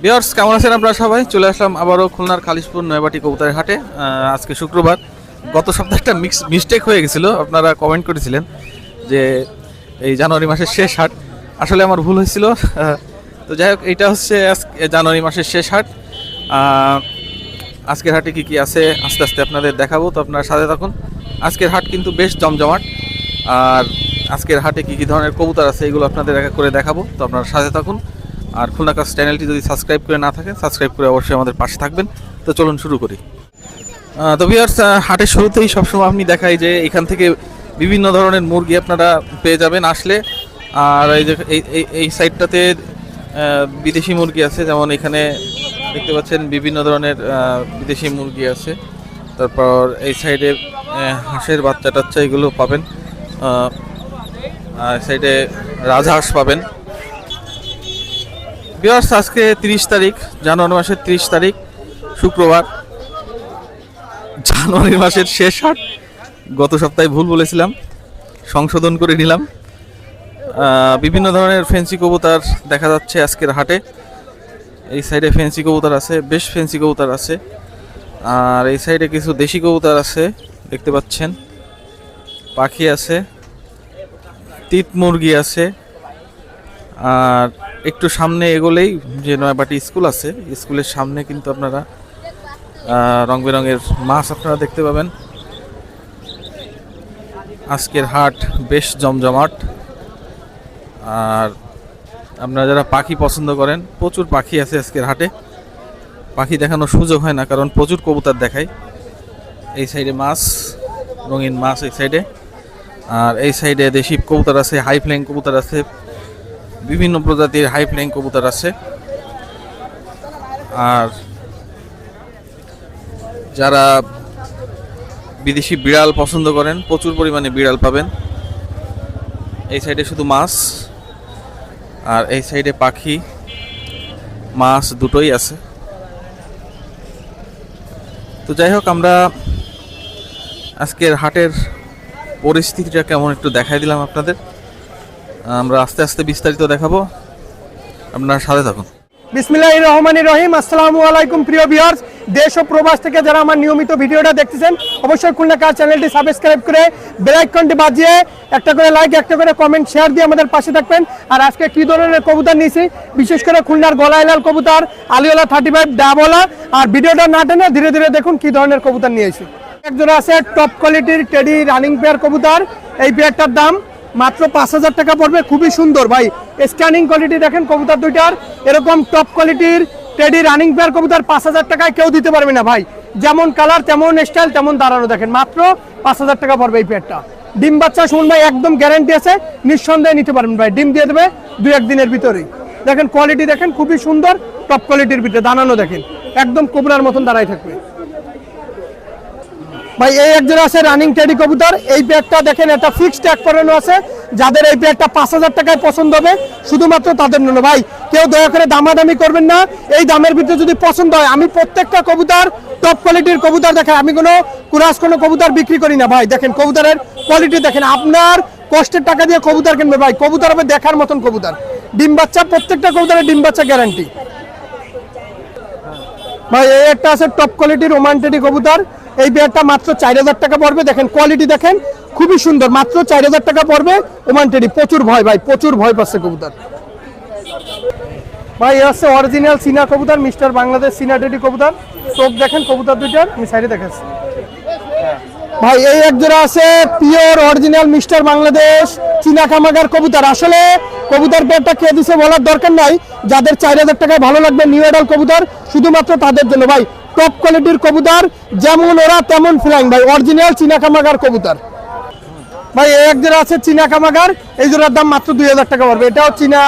Viewers কেমন আছেন আপনারা সবাই? চলে আসলাম আবারও খুলনার খালিশপুর নয়াবাটি কবুতরের হাটে। আজকে শুক্রবার। গত সপ্তাহে একটা মিস্টেক হয়ে গেছিলো, আপনারা কমেন্ট করেছিলেন যে এই জানুয়ারি মাসের শেষ হাট। আসলে আমার ভুল হয়েছিল। তো যাই হোক, এইটা হচ্ছে জানুয়ারি মাসের শেষ হাট। আজকের হাটে কি কি আছে আস্তে আস্তে আপনাদের দেখাবো, তো আপনারা সাথে থাকুন। আজকের হাট কিন্তু বেশ জমজমাট, আর আজকের হাটে কি কি ধরনের কবুতর আছে এগুলো আপনাদের এক এক করে দেখাবো, তো আপনারা সাথে থাকুন। আর খুলনা কাজ চ্যানেলটি যদি সাবস্ক্রাইব করে না থাকেন, সাবস্ক্রাইব করে অবশ্যই আমাদের পাশে থাকবেন। তো চলুন শুরু করি। তো ভিউয়ার্স, হাটের শুরুতেই সবসময় আপনি দেখাই যে এখান থেকে বিভিন্ন ধরনের মুরগি আপনারা পেয়ে যাবেন আসলে। আর এই যে এই সাইডটাতে বিদেশি মুরগি আছে, যেমন এখানে দেখতে পাচ্ছেন বিভিন্ন ধরনের বিদেশি মুরগি আছে। তারপর এই সাইডে হাঁসের বাচ্চা টাচ্চা এগুলো পাবেন। আর সাইডে রাজহাঁস পাবেন। ভিউয়ার্স, আজকে 30 তারিখ, জানুয়ারি মাসের 30 তারিখ শুক্রবার। জানুয়ারি মাসের শেষ হাট। গত সপ্তাহে ভুল বলেছিলাম, সংশোধন করে নিলাম। বিভিন্ন ধরনের ফেন্সি কবুতর দেখা যাচ্ছে আজকের হাটে। এই সাইডে ফেন্সি কবুতর আছে, বেশ ফেন্সি কবুতর আছে। আর এই সাইডে কিছু দেশি কবুতর আছে দেখতে পাচ্ছেন। পাখি আছে, তিত মুরগি আছে। আর একটু সামনে এগোলেই যে নয়াবাটি স্কুল আছে, স্কুলের সামনে কিন্তু আপনারা রং বেরঙের মাছ আপনারা দেখতে পাবেন। আজকের হাট বেশ জমজমাট। আর আপনারা যারা পাখি পছন্দ করেন, প্রচুর পাখি আছে আজকের হাটে। পাখি দেখানোর সুযোগ হয় না, কারণ প্রচুর কবুতর দেখায়। এই সাইডে মাছ, রঙিন মাছ এই সাইডে। আর এই সাইডে দেশি কবুতর আছে, হাই ফ্লাইং কবুতর আছে, বিভিন্ন প্রজাতির হাই ফ্লাইং কবুতর আছে। আর যারা বিদেশি বিড়াল পছন্দ করেন, প্রচুর পরিমাণে বিড়াল পাবেন। এই সাইডে শুধু মাছ, আর এই সাইডে পাখি মাছ দুটোই আছে। তো যাই হোক, আমরা আজকের হাটের পরিস্থিতিটা কেমন একটু দেখাই দিলাম আপনাদের। আমরা আস্তে আস্তে বিস্তারিত দেখাবো, আপনারা সাথে থাকুন। বিসমিল্লাহির রহমানির রহিম। আসসালামু আলাইকুম প্রিয় ভিউয়ার্স, দেশ ও প্রবাস থেকে যারা আমার নিয়মিত ভিডিওটা দেখতেছেন, অবশ্যই খুলনা কার চ্যানেলটি সাবস্ক্রাইব করে বেল আইকনটি বাজিয়ে একটা করে লাইক, একটা করে কমেন্ট, শেয়ার দিয়ে আমাদের পাশে থাকবেন। আর আজকে কি ধরনের কবুতর নিয়েছি, বিশেষ করে খুলনার গলায় লাল কবুতর, আলিওলা 35 ডাবলা। আর ভিডিওটা না টেনে ধীরে ধীরে দেখুন কি ধরনের কবুতর নিয়েছি। এক জোড়া আছে টপ কোয়ালিটির টেডি রানিং পেয়ার কবুতর। এই পেয়ারটার দাম মাত্র 5000 টাকা পড়বে। খুবই সুন্দর ভাই, স্ক্যানিং কোয়ালিটি দেখেন কবুতর দুইটার। এরকম টপ কোয়ালিটির টেডি রানিং পেয়ার কবুতর 5000 টাকায় কেউ দিতে পারবে না ভাই। যেমন কালার, তেমন স্টাইল, তেমন দাঁড়ানো, দেখেন মাত্র 5000 টাকা পড়বে এই পেয়ারটা। ডিম বাচ্চা শুনুন ভাই, একদম গ্যারান্টি আছে, নিঃসন্দেহে নিতে পারবেন ভাই। ডিম দিয়ে দেবে 2-1 দিনের ভিতরেই। দেখেন কোয়ালিটি দেখেন, খুবই সুন্দর টপ কোয়ালিটির ভিতরে দাঁড়ানো, দেখেন একদম কোবরার মতন দাঁড়াই থাকবে ভাই। এই এক জোড়া আছে রানিং টেডি কবুতর। এই পেয়ারটা দেখেন, একটা ফিক্সড ট্যাগ করানো আছে। যাদের এই পেয়ারটা 5000 টাকায় পছন্দ হবে, শুধুমাত্র তাদের জন্য ভাই। কেউ দয়া করে দামাদামি করবেন না। এই দামের ভিতরে যদি পছন্দ হয়, আমি প্রত্যেকটা কবুতর টপ কোয়ালিটির কবুতর দেখাই। আমি কোনো কবুতর বিক্রি করি না ভাই। দেখেন কবুতরের কোয়ালিটি দেখেন, আপনার কষ্টের টাকা দিয়ে কবুতর কিনবে ভাই। কবুতর হবে দেখার মতন কবুতর। ডিম বাচ্চা, প্রত্যেকটা কবুতরের ডিম বাচ্চা গ্যারান্টি ভাই। এই একটা আছে টপ কোয়ালিটির ওমান টেডি কবুতর। এই পেয়ারটা মাত্র 4000 টাকা পড়বে। দেখেন কোয়ালিটি দেখেন, খুবই সুন্দর, মাত্র 4000 টাকা পড়বে ওমান টেডি। প্রচুর ভয় ভাই, প্রচুর ভয় পাচ্ছে কবুতর ভাই। এ আছে অরিজিনাল চীনা কবুতর, মিস্টার বাংলাদেশ চীনা টেডি কবুতর। চোখ দেখেন কবুতর দুইটার, আমি সাইডে দেখাচ্ছি ভাই। এই এক জোড়া আছে পিওর অরিজিনাল মিস্টার বাংলাদেশ চীনা কামাগার কবুতর। আসলে কবুতর পেয়ারটা কে দিছে বলার দরকার নাই। যাদের 4000 টাকায় ভালো লাগবে নিউ এডাল কবুতর, শুধুমাত্র তাদের জন্য ভাই। টপ কোয়ালিটির কবুতর, যেমন ওরা তেমন ফ্লাইং ভাই। অরিজিনাল চীনা কামাগার কবুতর ভাই। এই এক জোড়া আছে চীনা কামাগার। এই জোড়ার দাম মাত্র 2000 টাকা পড়বে। এটাও চীনা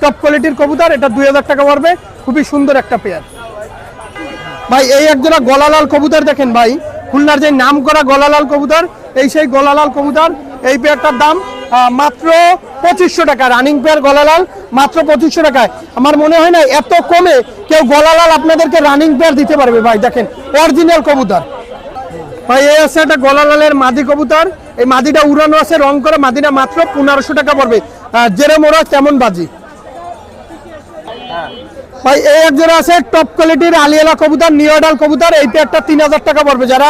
টপ কোয়ালিটির কবুতর, এটা 2000 টাকা পড়বে। খুবই সুন্দর একটা পেয়ার ভাই। এই এক জোড়া গলালাল কবুতর দেখেন ভাই, খুলনার যে নাম করা গলালাল কবুতর, এই সেই গলালাল কবুতর। এই পেয়ারটার দাম মাত্র 2500 টাকা। রানিং পেয়ার গলালাল মাত্র 2500 টাকায়। আমার মনে হয় না এত কমে কেউ গলালাল আপনাদেরকে রানিং পেয়ার দিতে পারবে ভাই। দেখেন অরিজিনাল কবুতর ভাই। এই আছে একটা গলালালের মাদি কবুতর। এই মাদিটা উড়ানো আছে, রং করা মাদিটা, মাত্র 1500 টাকা পড়বে। যেরম ওরা তেমন বাজি। ভাই এই এক জোড়া আছে টপ কোয়ালিটির আলিয়ালা কবুতর নিউ অ্যাডাল কবুতর, এই পেয়ারটা 3000 টাকা পড়বে। যারা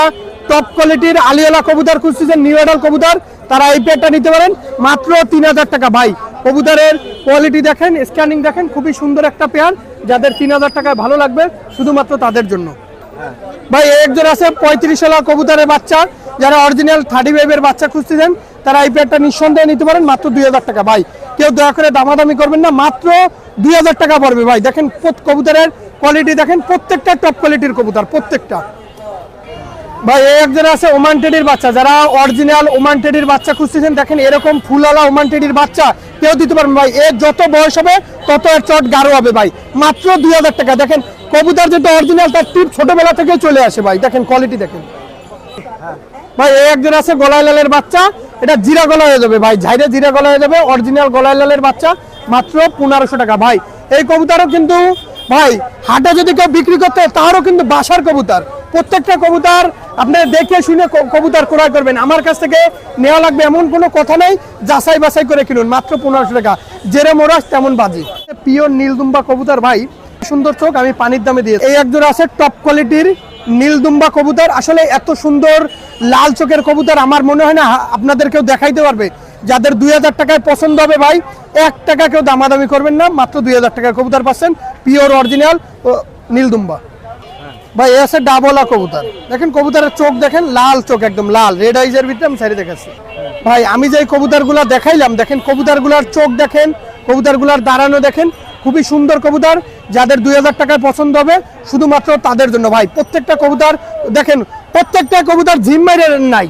টপ কোয়ালিটির আলিয়ালা কবুতর খুঁজছেন নিউ অ্যাডাল কবুতর তারা এই পেয়ারটা নিতে পারেন মাত্র 3000 টাকা। ভাই কবুতরের কোয়ালিটি দেখেন, স্ক্যানিং দেখেন, খুবই সুন্দর একটা পেয়ার। যাদের 3000 টাকায় ভালো লাগবে শুধুমাত্র তাদের জন্য। ভাই এই এক জোড়া আছে 35 কবুতরের বাচ্চা, যারা অরিজিনাল 35 এর বাচ্চা খুঁজছেন তারা এই পেয়ারটা নিঃসন্দেহে নিতে পারেন মাত্র 2000 টাকা। ভাই কেউ দয়া করে দামাদামি করবেন না, মাত্র 2000 টাকা পড়বে। ভাই দেখেন কবুতরের কোয়ালিটি দেখেন, প্রত্যেকটা টপ কোয়ালিটির কবুতর প্রত্যেকটা। ভাই এই এক জোড়া আছে ওমান টেডির বাচ্চা, যারা অরিজিনাল ওমান টেডির বাচ্চা খুঁজছেন দেখেন এরকম ফুলওয়ালা ওমান টেডির বাচ্চা কেউ দিতে পারবেন। ভাই এর যত বয়স হবে তত এর চট গাঢ় হবে। ভাই মাত্র 2000 টাকা। দেখেন কবুতর যেটা অরিজিনাল তার টিপ ছোটবেলা থেকে চলে আসে। ভাই দেখেন কোয়ালিটি দেখেন। ভাই এই একজন আছে গলায় লালের বাচ্চা, এটা জিরা গলা হয়ে যাবে। ভাই ঝাইরে জিরা গলা হয়ে যাবে, অরিজিনাল গলায় লালের বাচ্চা মাত্র 1500 টাকা। ভাই এই কবুতরও কিন্তু ভাই হাটে যদি কেউ বিক্রি করতে তারও কিন্তু বাসার কবুতর। প্রত্যেকটা কবুতর আপনি দেখে শুনে কবুতর ক্রয় করবেন। আমার কাছ থেকে নেওয়া লাগবে এমন কোনো কথা নেই, যাচাই বাছাই করে কিনুন মাত্র 1500 টাকা। জেরে মোরাস তেমন বাজি। পিওর নীলদুম্বা কবুতর, ভাই সুন্দর চোখ, আমি পানির দামে দিয়ে। এই একজোড়া আছে টপ কোয়ালিটির নীলদুম্বা কবুতর। আসলে এত সুন্দর লাল চোখের কবুতর আমার মনে হয় না আপনাদের কেউ দেখাইতে পারবে। যাদের 2000 টাকায় পছন্দ হবে ভাই 1 টাকা কেউ দামাদামি করবেন না, মাত্র 2000 টাকায় কবুতর পাচ্ছেন পিওর অরিজিনাল নীলদুম্বা। ভাই এ আছে ডাবলা কবুতর, দেখেন কবুতরের চোখ দেখেন, লাল চোখ একদম লাল, রেড আইজের ভিতরে আমি সাইডে দেখাচ্ছি। ভাই আমি যে কবুতরগুলা দেখাইলাম দেখেন কবুতরগুলার চোখ দেখেন, কবুতরগুলার দাঁড়ানো দেখেন, খুবই সুন্দর কবুতর। যাদের 2000 টাকায় পছন্দ হবে শুধুমাত্র তাদের জন্য। ভাই প্রত্যেকটা কবুতর দেখেন, প্রত্যেকটা কবুতর ঝিম্মাইয়ের নাই,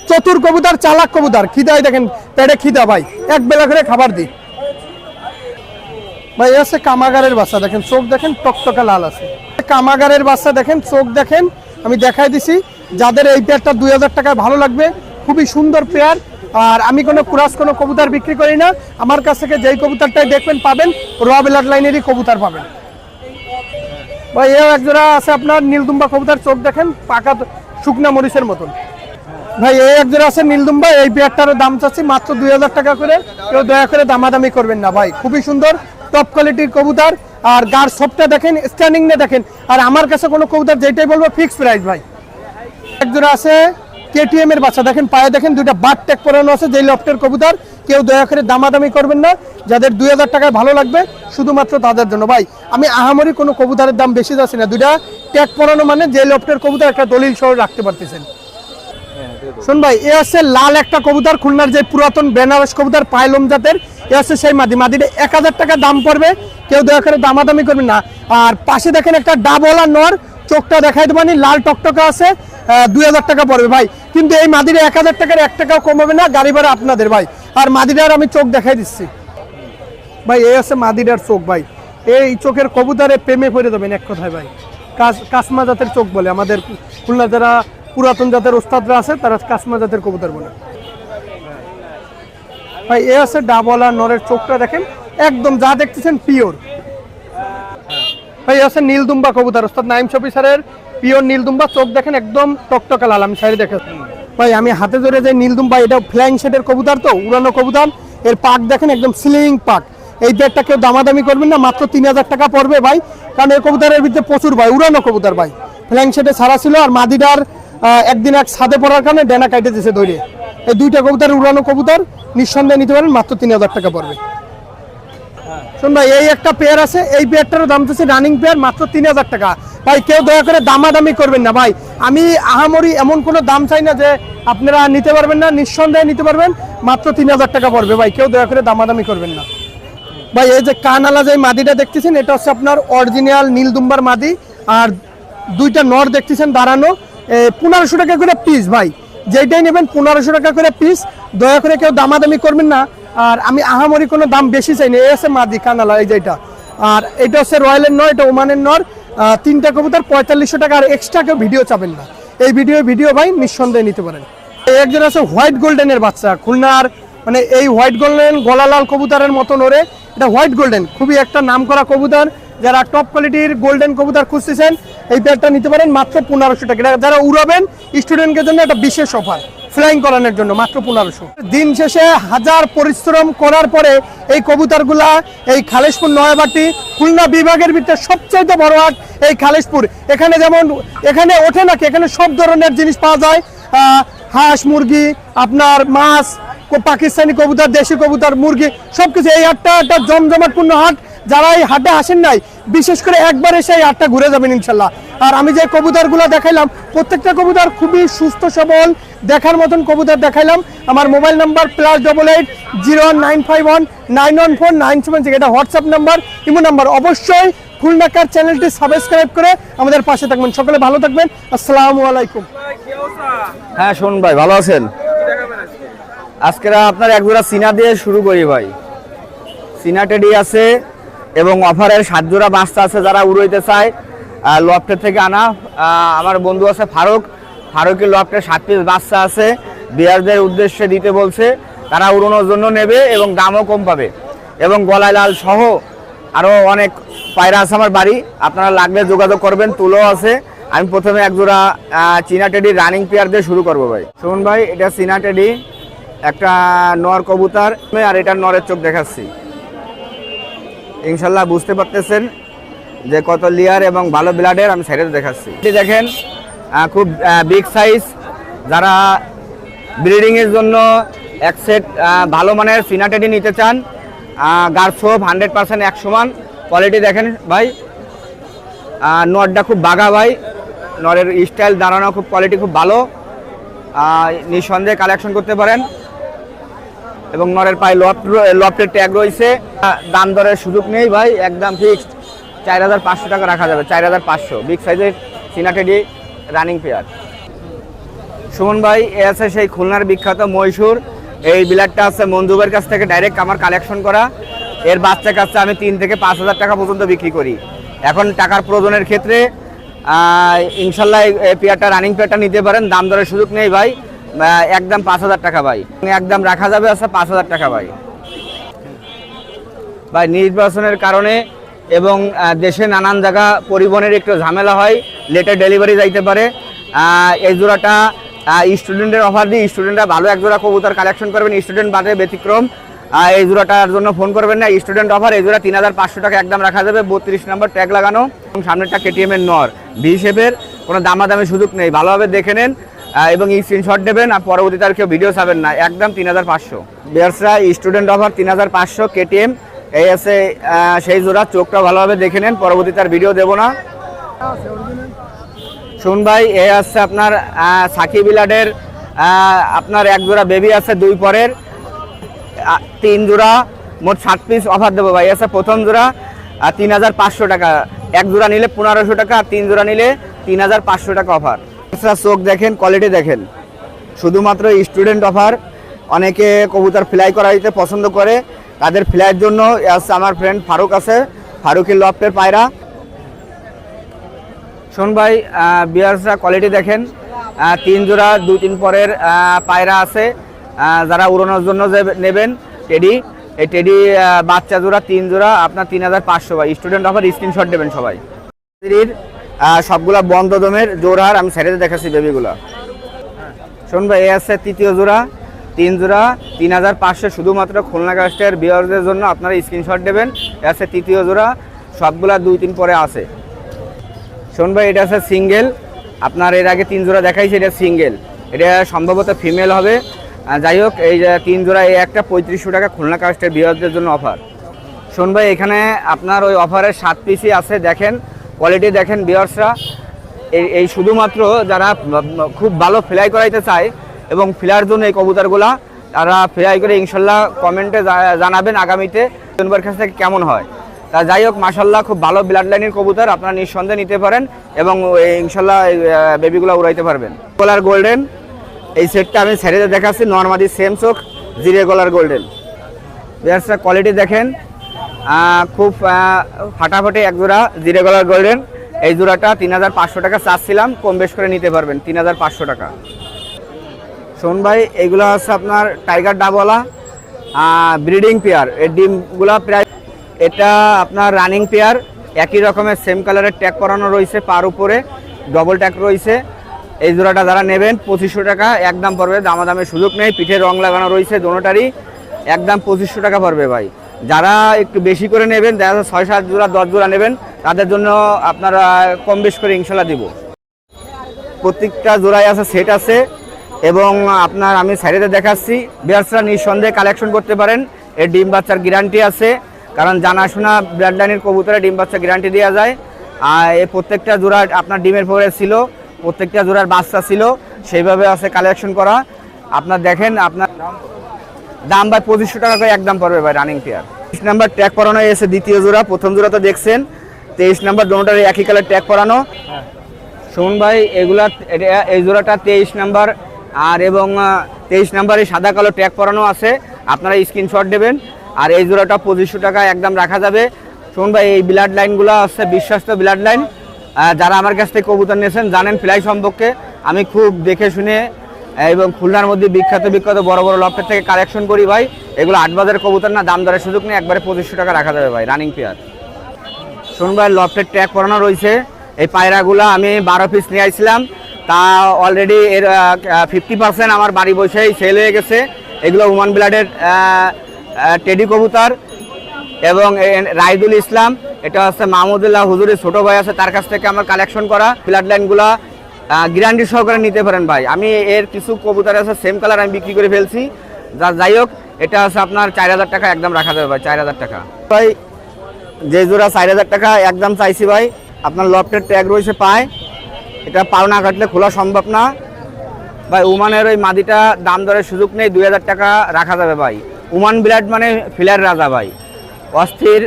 চতুর কবুতর, চালাক কবুতর। খিদায় দেখেন পেটে খিদা, ভাই এক বেলা করে খাবার দিই। ভাই এ আছে কামাগারের বাচ্চা, দেখেন চোখ দেখেন টকটকা লাল আছে। কামাগারের বাচ্চা দেখেন, চোখ দেখেন, আমি দেখাই দিছি। যাদের এই পেয়ারটা 2000 টাকায় ভালো লাগবে, খুবই সুন্দর পেয়ার। আর আমি কোনো ক্রাস কোনো কবুতর বিক্রি করি না, আমার কাছ থেকে যেই কবুতরটাই দেখবেন পাবেন র ব্লাড লাইনেরই কবুতর পাবেন। ভাই এও একজোড়া আছে আপনার নীলদুম্বা কবুতর, চোখ দেখেন পাকা শুকনা মরিচের মতন। ভাই এই একজোড়া আছে নীলদুম্বা, এই পেয়ারটারও দাম চাচ্ছি মাত্র 2000 টাকা করে। কেউ দয়া করে দামাদামি করবেন না। ভাই খুবই সুন্দর টপ কোয়ালিটির কবুতর, আর গার সবটা দেখেন, স্ট্যান্ডিং না দেখেন। আর আমার কাছে কোনো কবুতর যেটাই বলবো ফিক্স প্রাইস। ভাই একজোড়া আছে কেটিএম এর বাচ্চা, দেখেন পায়ে দেখেন দুইটা বাট ট্যাগ পরানো আছে, যেই লফটের কবুতর। কেউ দয়া করে দামাদামি করবেন না, যাদের 2000 টাকায় ভালো লাগবে শুধুমাত্র তাদের জন্য। ভাই আমি আহামরি কোনো কবুতরের দাম বেশি যাচ্ছি না, দুইটা ট্যাগ পরানো মানে যে লফটের কবুতর একটা দলিল সহ রাখতে পারতেছেন। শোন ভাই এ আছে লাল একটা কবুতর, খুলনার যে পুরাতন বেনারস কবুতর পাইলম জাতের, এ আছে সেই মাদিটা 1000 টাকা দাম পড়বে। কেউ দয়া করে দামাদামি করবেন না। আর পাশে দেখেন একটা ডাবলা নর, চোখটা দেখাই দেবানি, লাল টকটকা আছে, 2000 টাকা পড়বে। ভাই কিন্তু এই মাদিটা 1000 টাকার 1 টাকাও কম হবে না, গাড়ি ভাড়া আপনাদের। ভাই আর মাদিটার আমি চোখ দেখাই দিচ্ছি। ভাই এই আছে মাদিটার চোখ, ভাই এই চোখের কবুতরে প্রেমে পড়ে যাবেন এক কথায়। ভাই কাসমা জাতের চোখ বলে আমাদের খুলনা, যারা পুরাতন জাতের ওস্তাদরা আছে তারা কাসমা জাতের কবুতর বলে। ভাই এ আছে ডাবলা নরের, চোখটা দেখেন একদম যা দেখতেছেন পিওর। ভাই আছে নীলদুম্বা কবুতর, ওস্তাদ নাইম শফি স্যারের পিওর নীলদুম্বা, চোখ দেখেন একদম টকটকা লাল, আমি সাইডে দেখে। ভাই আমি হাতে ধরে যে নীলদুম্বা, এটা ফ্লাইং শেডের কবুতর, তো উড়ানো কবুতর, এর পাক দেখেন একদম সিলিং পাক। এই পেয়ারটা কেউ দামাদামি করবেন না, মাত্র 3000 টাকা পড়বে। ভাই কারণ এই কবুতরের ভিতরে প্রচুর ভাই উড়ানো কবুতর, ভাই ফ্লাইং শেডে ছাড়া ছিল। আর মাদিটার একদিন এক ছাদে পড়ার কারণে ডেনা কাটে দিয়েছে দৌড়ে। এই দুইটা কবুতর উড়ানো কবুতর, নিঃসন্দেহে নিতে পারেন, মাত্র 3000 টাকা পড়বে। শোন ভাই এই একটা পেয়ার আছে, এই পেয়ারটারও দাম চাচ্ছে রানিং পেয়ার মাত্র 3000 টাকা। ভাই কেউ দয়া করে দামাদামি করবেন না। ভাই আমি আহামরি এমন কোনো দাম চাই না যে আপনারা নিতে পারবেন না, নিঃসন্দেহে নিতে পারবেন, মাত্র 3000 টাকা পড়বে। ভাই কেউ দয়া করে দামাদামি করবেন না। ভাই এই যে কানালা যে মাদিটা দেখতেছেন, এটা হচ্ছে আপনার অরিজিনাল নীলদুম্বার মাদি। আর দুইটা নর দেখতেছেন দাঁড়ানো, 1500 টাকা করে পিস। ভাই যেইটাই নেবেন 1500 টাকা করে পিস, দয়া করে কেউ দামাদামি করবেন না। আর আমি আহামরি কোনো দাম বেশি চাই না। এই আছে মাদি কানালা, এই যেটা। আর এটা হচ্ছে রয়্যালের নর, এটা ওমানের নর। 3টা কবুতর 4500 টাকা, আর এক্সট্রা কেউ ভিডিও চাবেন না। এই ভিডিও ভাই নিঃসন্দেহে নিতে পারেন। এই একজন আছে হোয়াইট গোল্ডেনের বাচ্চা, খুলনার মানে এই হোয়াইট গোল্ডেন গলালাল কবুতরের মতন ওরে, এটা হোয়াইট গোল্ডেন, খুবই একটা নামকরা কবুতর। যারা টপ কোয়ালিটির গোল্ডেন কবুতর খুঁজতেছেন এই পেয়ারটা নিতে পারেন মাত্র 1500 টাকা। যারা উড়াবেন স্টুডেন্টের জন্য একটা বিশেষ অফার, ফ্লাইং করানোর জন্য মাত্র 1500। দিন শেষে হাজার পরিশ্রম করার পরে এই কবুতরগুলা এই খালেশপুর নয়াবাটি খুলনা বিভাগের ভিতরে সবচেয়ে বড় হাট এই খালেশপুর। এখানে যেমন এখানে ওঠে নাকি, এখানে সব ধরনের জিনিস পাওয়া যায়, হাঁস মুরগি, আপনার মাছ, পাকিস্তানি কবুতর, দেশি কবুতর, মুরগি, সবকিছু। এই হাটটা একটা জমজমাটপূর্ণ হাট। যারা এই হাটে আসেন নাই, বিশেষ করে একবার এসে এই হাটটা ঘুরে যাবেন ইনশাল্লাহ। আর আমি যে কবুতরগুলো দেখাইলাম প্রত্যেকটা কবুতর খুবই সুস্থ সবল, দেখার মতন কবুতর দেখাইলাম। আমার মোবাইল নাম্বার +88 01951 914 976, এটা হোয়াটসঅ্যাপ নাম্বার, ইমো নাম্বার। অবশ্যই খুলনাকার চ্যানেলটি সাবস্ক্রাইব করে আমাদের পাশে থাকবেন। সকলে ভালো থাকবেন, আসসালামু আলাইকুম। হ্যাঁ শোন ভাই, ভালো আছেন? আজকে আপনার এক জোড়া সিনা দিয়ে শুরু করি ভাই। সিনা টেডি আছে এবং অফারের 7 জোড়া বাচ্চা আছে যারা উড়াইতে চায়। লফটের থেকে আনা আমার বন্ধু আছে ফারুকের লফটের 7 পিস বাচ্চা আছে, বিয়ারদের উদ্দেশ্যে দিতে বলছে। তারা উড়ানোর জন্য নেবে এবং দামও কম পাবে, এবং গলায় লাল সহ আরও অনেক পায়রা আছে আমার বাড়ি। আপনারা লাগলে যোগাযোগ করবেন, তুলো আছে। আমি প্রথমে এক জোড়া চীনা টেডি রানিং পেয়ার দিয়ে শুরু করবো ভাই। শুনুন ভাই, এটা চীনা টেডি, একটা নর কবুতর, আর এটা নরের চোখ দেখাচ্ছি। ইনশাল্লাহ বুঝতে পারতেছেন যে কত লেয়ার এবং ভালো ব্লাডের। আমি সাইডে দেখাচ্ছি, দেখেন খুব বিগ সাইজ। যারা ব্রিডিংয়ের জন্য এক সেট ভালো মানের চীনা টেডি নিতে চান, গার্সোপ 100% 1 সমান কোয়ালিটি। দেখেন ভাই, নরটা খুব বাঘা ভাই, নরের স্টাইল দাঁড়ানো খুব কোয়ালিটি খুব ভালো, নিঃসন্দেহে কালেকশন করতে পারেন। এবং নরের পায়ে লফটের ট্যাগ রয়েছে। দাম দরের সুযোগ নেই ভাই, একদম ফিক্সড 4500 টাকা রাখা যাবে। 4500 বিগ সাইজের চীনা টেডি রানিং পেয়ার। সুমন ভাই, এ আছে সেই খুলনার বিখ্যাত মহীশূর। এই বিলারটা আছে মঞ্জুবের কাছ থেকে ডাইরেক্ট আমার কালেকশন করা। এর বাচ্চা কাচ্চা আমি 3 থেকে 5000 টাকা পর্যন্ত বিক্রি করি। এখন টাকার প্রয়োজনের ক্ষেত্রে ইনশাল্লাহ এই পেয়ারটা রানিং পেয়ারটা নিতে পারেন। দাম দরের সুযোগ নেই ভাই, একদম 5000 টাকা ভাই, একদম রাখা যাবে আছে 5000 টাকা ভাই। ভাই নির্বাচনের কারণে এবং দেশে নানান জায়গা পরিবহনের একটু ঝামেলা হয়, লেটে ডেলিভারি যাইতে পারে। এই জোড়াটা স্টুডেন্টের অফার দিই, স্টুডেন্টরা ভালো এক জোড়া কবুতর কালেকশন করবেন, স্টুডেন্ট বাদে ব্যতিক্রম। এই জোড়াটার জন্য ফোন করবেন না, স্টুডেন্ট অফার। এই জোড়া 3500 টাকা একদম রাখা যাবে, 32 নম্বর ট্যাগ লাগানো এবং সামনেরটা KTM এর নর, ভি শেপের, কোনো দামাদামি সুযোগ নেই। ভালোভাবে দেখে নেন এবং স্ক্রিনশট দেবেন, আর পরবর্তীতে আর কেউ ভিডিও চাবেন না, একদম 3500। বিয়ার্সরা স্টুডেন্ট অফার 3500 KTM। এই আছে সেই জোড়া, চোখটা ভালোভাবে দেখে নেন, পরবর্তীতে আর ভিডিও দেবো না। শুন ভাই, এ আছে আপনার সাকি বিলাডের আপনার এক জোড়া বেবি আছে 2 পরের, 3 জোড়া, মোট 7 পিস অফার দেবো ভাই। আছে প্রথম জোড়া 3500 টাকা, এক জোড়া নিলে 1500 টাকা, আর 3 জোড়া নিলে 3500 টাকা অফার। চোখ দেখেন, কোয়ালিটি দেখেন, শুধুমাত্র স্টুডেন্ট অফার। অনেকে কবুতর ফ্লাই করাইতে পছন্দ করে, তাদের ফ্লাইয়ের জন্য আছে আমার ফ্রেন্ড ফারুক আছে, ফারুকের লফটের পায়রা। শোন ভাই, বিয়ার্সরা কোয়ালিটি দেখেন, 3 জোড়া 2-3 পরের পায়রা আছে। যারা উড়ানোর জন্য যে নেবেন টেডি, এই টেডি বাচ্চা জোড়া 3 জোড়া আপনার 3500 ভাই। স্টুডেন্ট অফার, স্ক্রিনশট দেবেন সবাই। সবগুলা বন্ধ দমের জোড়ার, আমি সাইডে দেখাচ্ছি বেবিগুলা। শোন ভাই, এ আছে তৃতীয় জোড়া, 3 জোড়া 3500, শুধুমাত্র খুলনা কাস্টের বিয়ারদের জন্য আপনারা স্ক্রিনশট দেবেন। এ আছে তৃতীয় জোড়া, সবগুলা 2-3 পরে আছে। শোন ভাই, এটা আছে সিঙ্গেল, আপনার এর আগে 3 জোড়া দেখাইছে, এটা সিঙ্গেল, এটা সম্ভবত ফিমেল হবে। যাই হোক, এই 3 জোড়া, এই একটা 3500 টাকা খুলনা কাস্টের বিয়ারদের জন্য অফার। শোন ভাই, এখানে আপনার ওই অফারের 7 পিসই আছে, দেখেন কোয়ালিটি দেখেন বিয়ার্সরা। এই শুধুমাত্র যারা খুব ভালো ফ্লাই করাইতে চায় এবং ফ্লাইয়ের জন্য এই কবুতরগুলা, তারা ফ্লাই করে ইনশাল্লাহ কমেন্টে জানাবেন আগামীতে জনবার কাছ থেকে কেমন হয়। তা যাই হোক, মাশাল্লাহ খুব ভালো ব্লাড লাইনের কবুতর, আপনারা নিঃসন্দেহে নিতে পারেন এবং ইনশাল্লাহ বেবিগুলো উড়াইতে পারবেন। গলার গোল্ডেন, এই সেটটা আমি ছেড়ে দেখাচ্ছি, নর্মাদি সেম চোখ, জিরে গলার গোল্ডেন। বিয়ার্সরা কোয়ালিটি দেখেন, খুব ফাটাফাটি এক জোড়া জিরে গলার গোল্ডেন। এই জোড়াটা 3500 টাকা চাচ্ছিলাম, কম বেশ করে নিতে পারবেন 3500 টাকা। শোন ভাই, এইগুলো আছে আপনার টাইগার ডাবলা ব্রিডিং পেয়ার। এই ডিমগুলা প্রায়, এটা আপনার রানিং পেয়ার, একই রকমের সেম কালারের ট্যাগ করানো রয়েছে, পার উপরে ডবল ট্যাগ রয়েছে। এই জোড়াটা যারা নেবেন 2500 টাকা একদম পড়বে, দামাদামের সুযোগ নেই। পিঠে রং লাগানো রয়েছে দোনোটারই, একদম 2500 টাকা পড়বে ভাই। যারা একটু বেশি করে নেবেন, দেখা যাচ্ছে 6-7 জোড়া 10 জোড়া নেবেন, তাদের জন্য আপনারা কম বেশ করে ইনশাল্লাহ দিব। প্রত্যেকটা জোড়ায় আছে সেট আছে এবং আপনার আমি সাইডে দেখাচ্ছি, বিয়ার্সরা নিঃসন্দেহে কালেকশন করতে পারেন। এর ডিম বাচ্চার গ্যারান্টি আছে, কারণ জানাশোনা ব্লাড লাইনের কবুতরে ডিম বাচ্চা গ্যারান্টি দেওয়া যায়। আর এই প্রত্যেকটা জোড়া আপনার ডিমের পরে ছিল, প্রত্যেকটা জোড়ার বাচ্চা ছিল, সেইভাবে আছে কালেকশন করা। আপনার দেখেন, আপনার দাম ভাই 2500 টাকা করে একদম পড়বে ভাই রানিং পেয়ার। 23 নাম্বার ট্যাগ পরানো এসে দ্বিতীয় জোড়া, প্রথম জোড়া তো দেখছেন 23 নাম্বার, দোনোটার একই কালার ট্যাগ পরানো। শুনুন ভাই, এগুলা এই জোড়াটা 23 নাম্বার আর এবং 23 নাম্বারে সাদা কালো ট্যাগ পরানো আছে, আপনারা স্ক্রিনশট দেবেন। আর এই জোড়াটা 2500 টাকা একদম রাখা যাবে। শুনুন ভাই, এই ব্লাড লাইনগুলো আছে বিশ্বস্ত ব্লাড লাইন। যারা আমার কাছ থেকে কবুতর নিয়েছেন জানেন ফ্লাই সম্পর্কে, আমি খুব দেখে শুনে এবং খুলনার মধ্যে বিখ্যাত বড় বড় লফটের থেকে কালেকশন করি ভাই। এগুলো 8 বাজারের কবুতর না, দাম দরের সুযোগ নেই, একবারে 2500 টাকা রাখা যাবে ভাই রানিং পেয়ার। শুনুন ভাই, লফটের ট্যাগ পরানো রয়েছে। এই পায়রাগুলো আমি 12 পিস নিয়ে আসছিলাম, তা অলরেডি এর 50% আমার বাড়ি বসেই সেল হয়ে গেছে। এগুলো ওমান ব্লাডের টেডি কবুতর এবং রাইদুল ইসলাম, এটা হচ্ছে মাহমুদুল্লাহ হুজুরের ছোট ভাই আছে, তার কাছ থেকে আমার কালেকশন করা ব্লাড লাইনগুলো গ্যারান্টি সহকারে নিতে পারেন ভাই। আমি এর কিছু কবুতর আছে সেম কালার আমি বিক্রি করে ফেলছি, যাই হোক এটা আছে আপনার 4000 টাকা একদম রাখা যাবে ভাই, 4000 টাকা ভাই। যে জোড়া 4000 টাকা একদম চাইছি ভাই। আপনার লফটের ট্যাগ রয়েছে পায়, এটা পাও না কাটলে খোলা সম্ভব না ভাই। ওমানের ওই মাদিটা দাম দরের সুযোগ নেই, 2000 টাকা রাখা যাবে ভাই। ওমান ব্লাড মানে ফিলার রাজা ভাই, অস্থির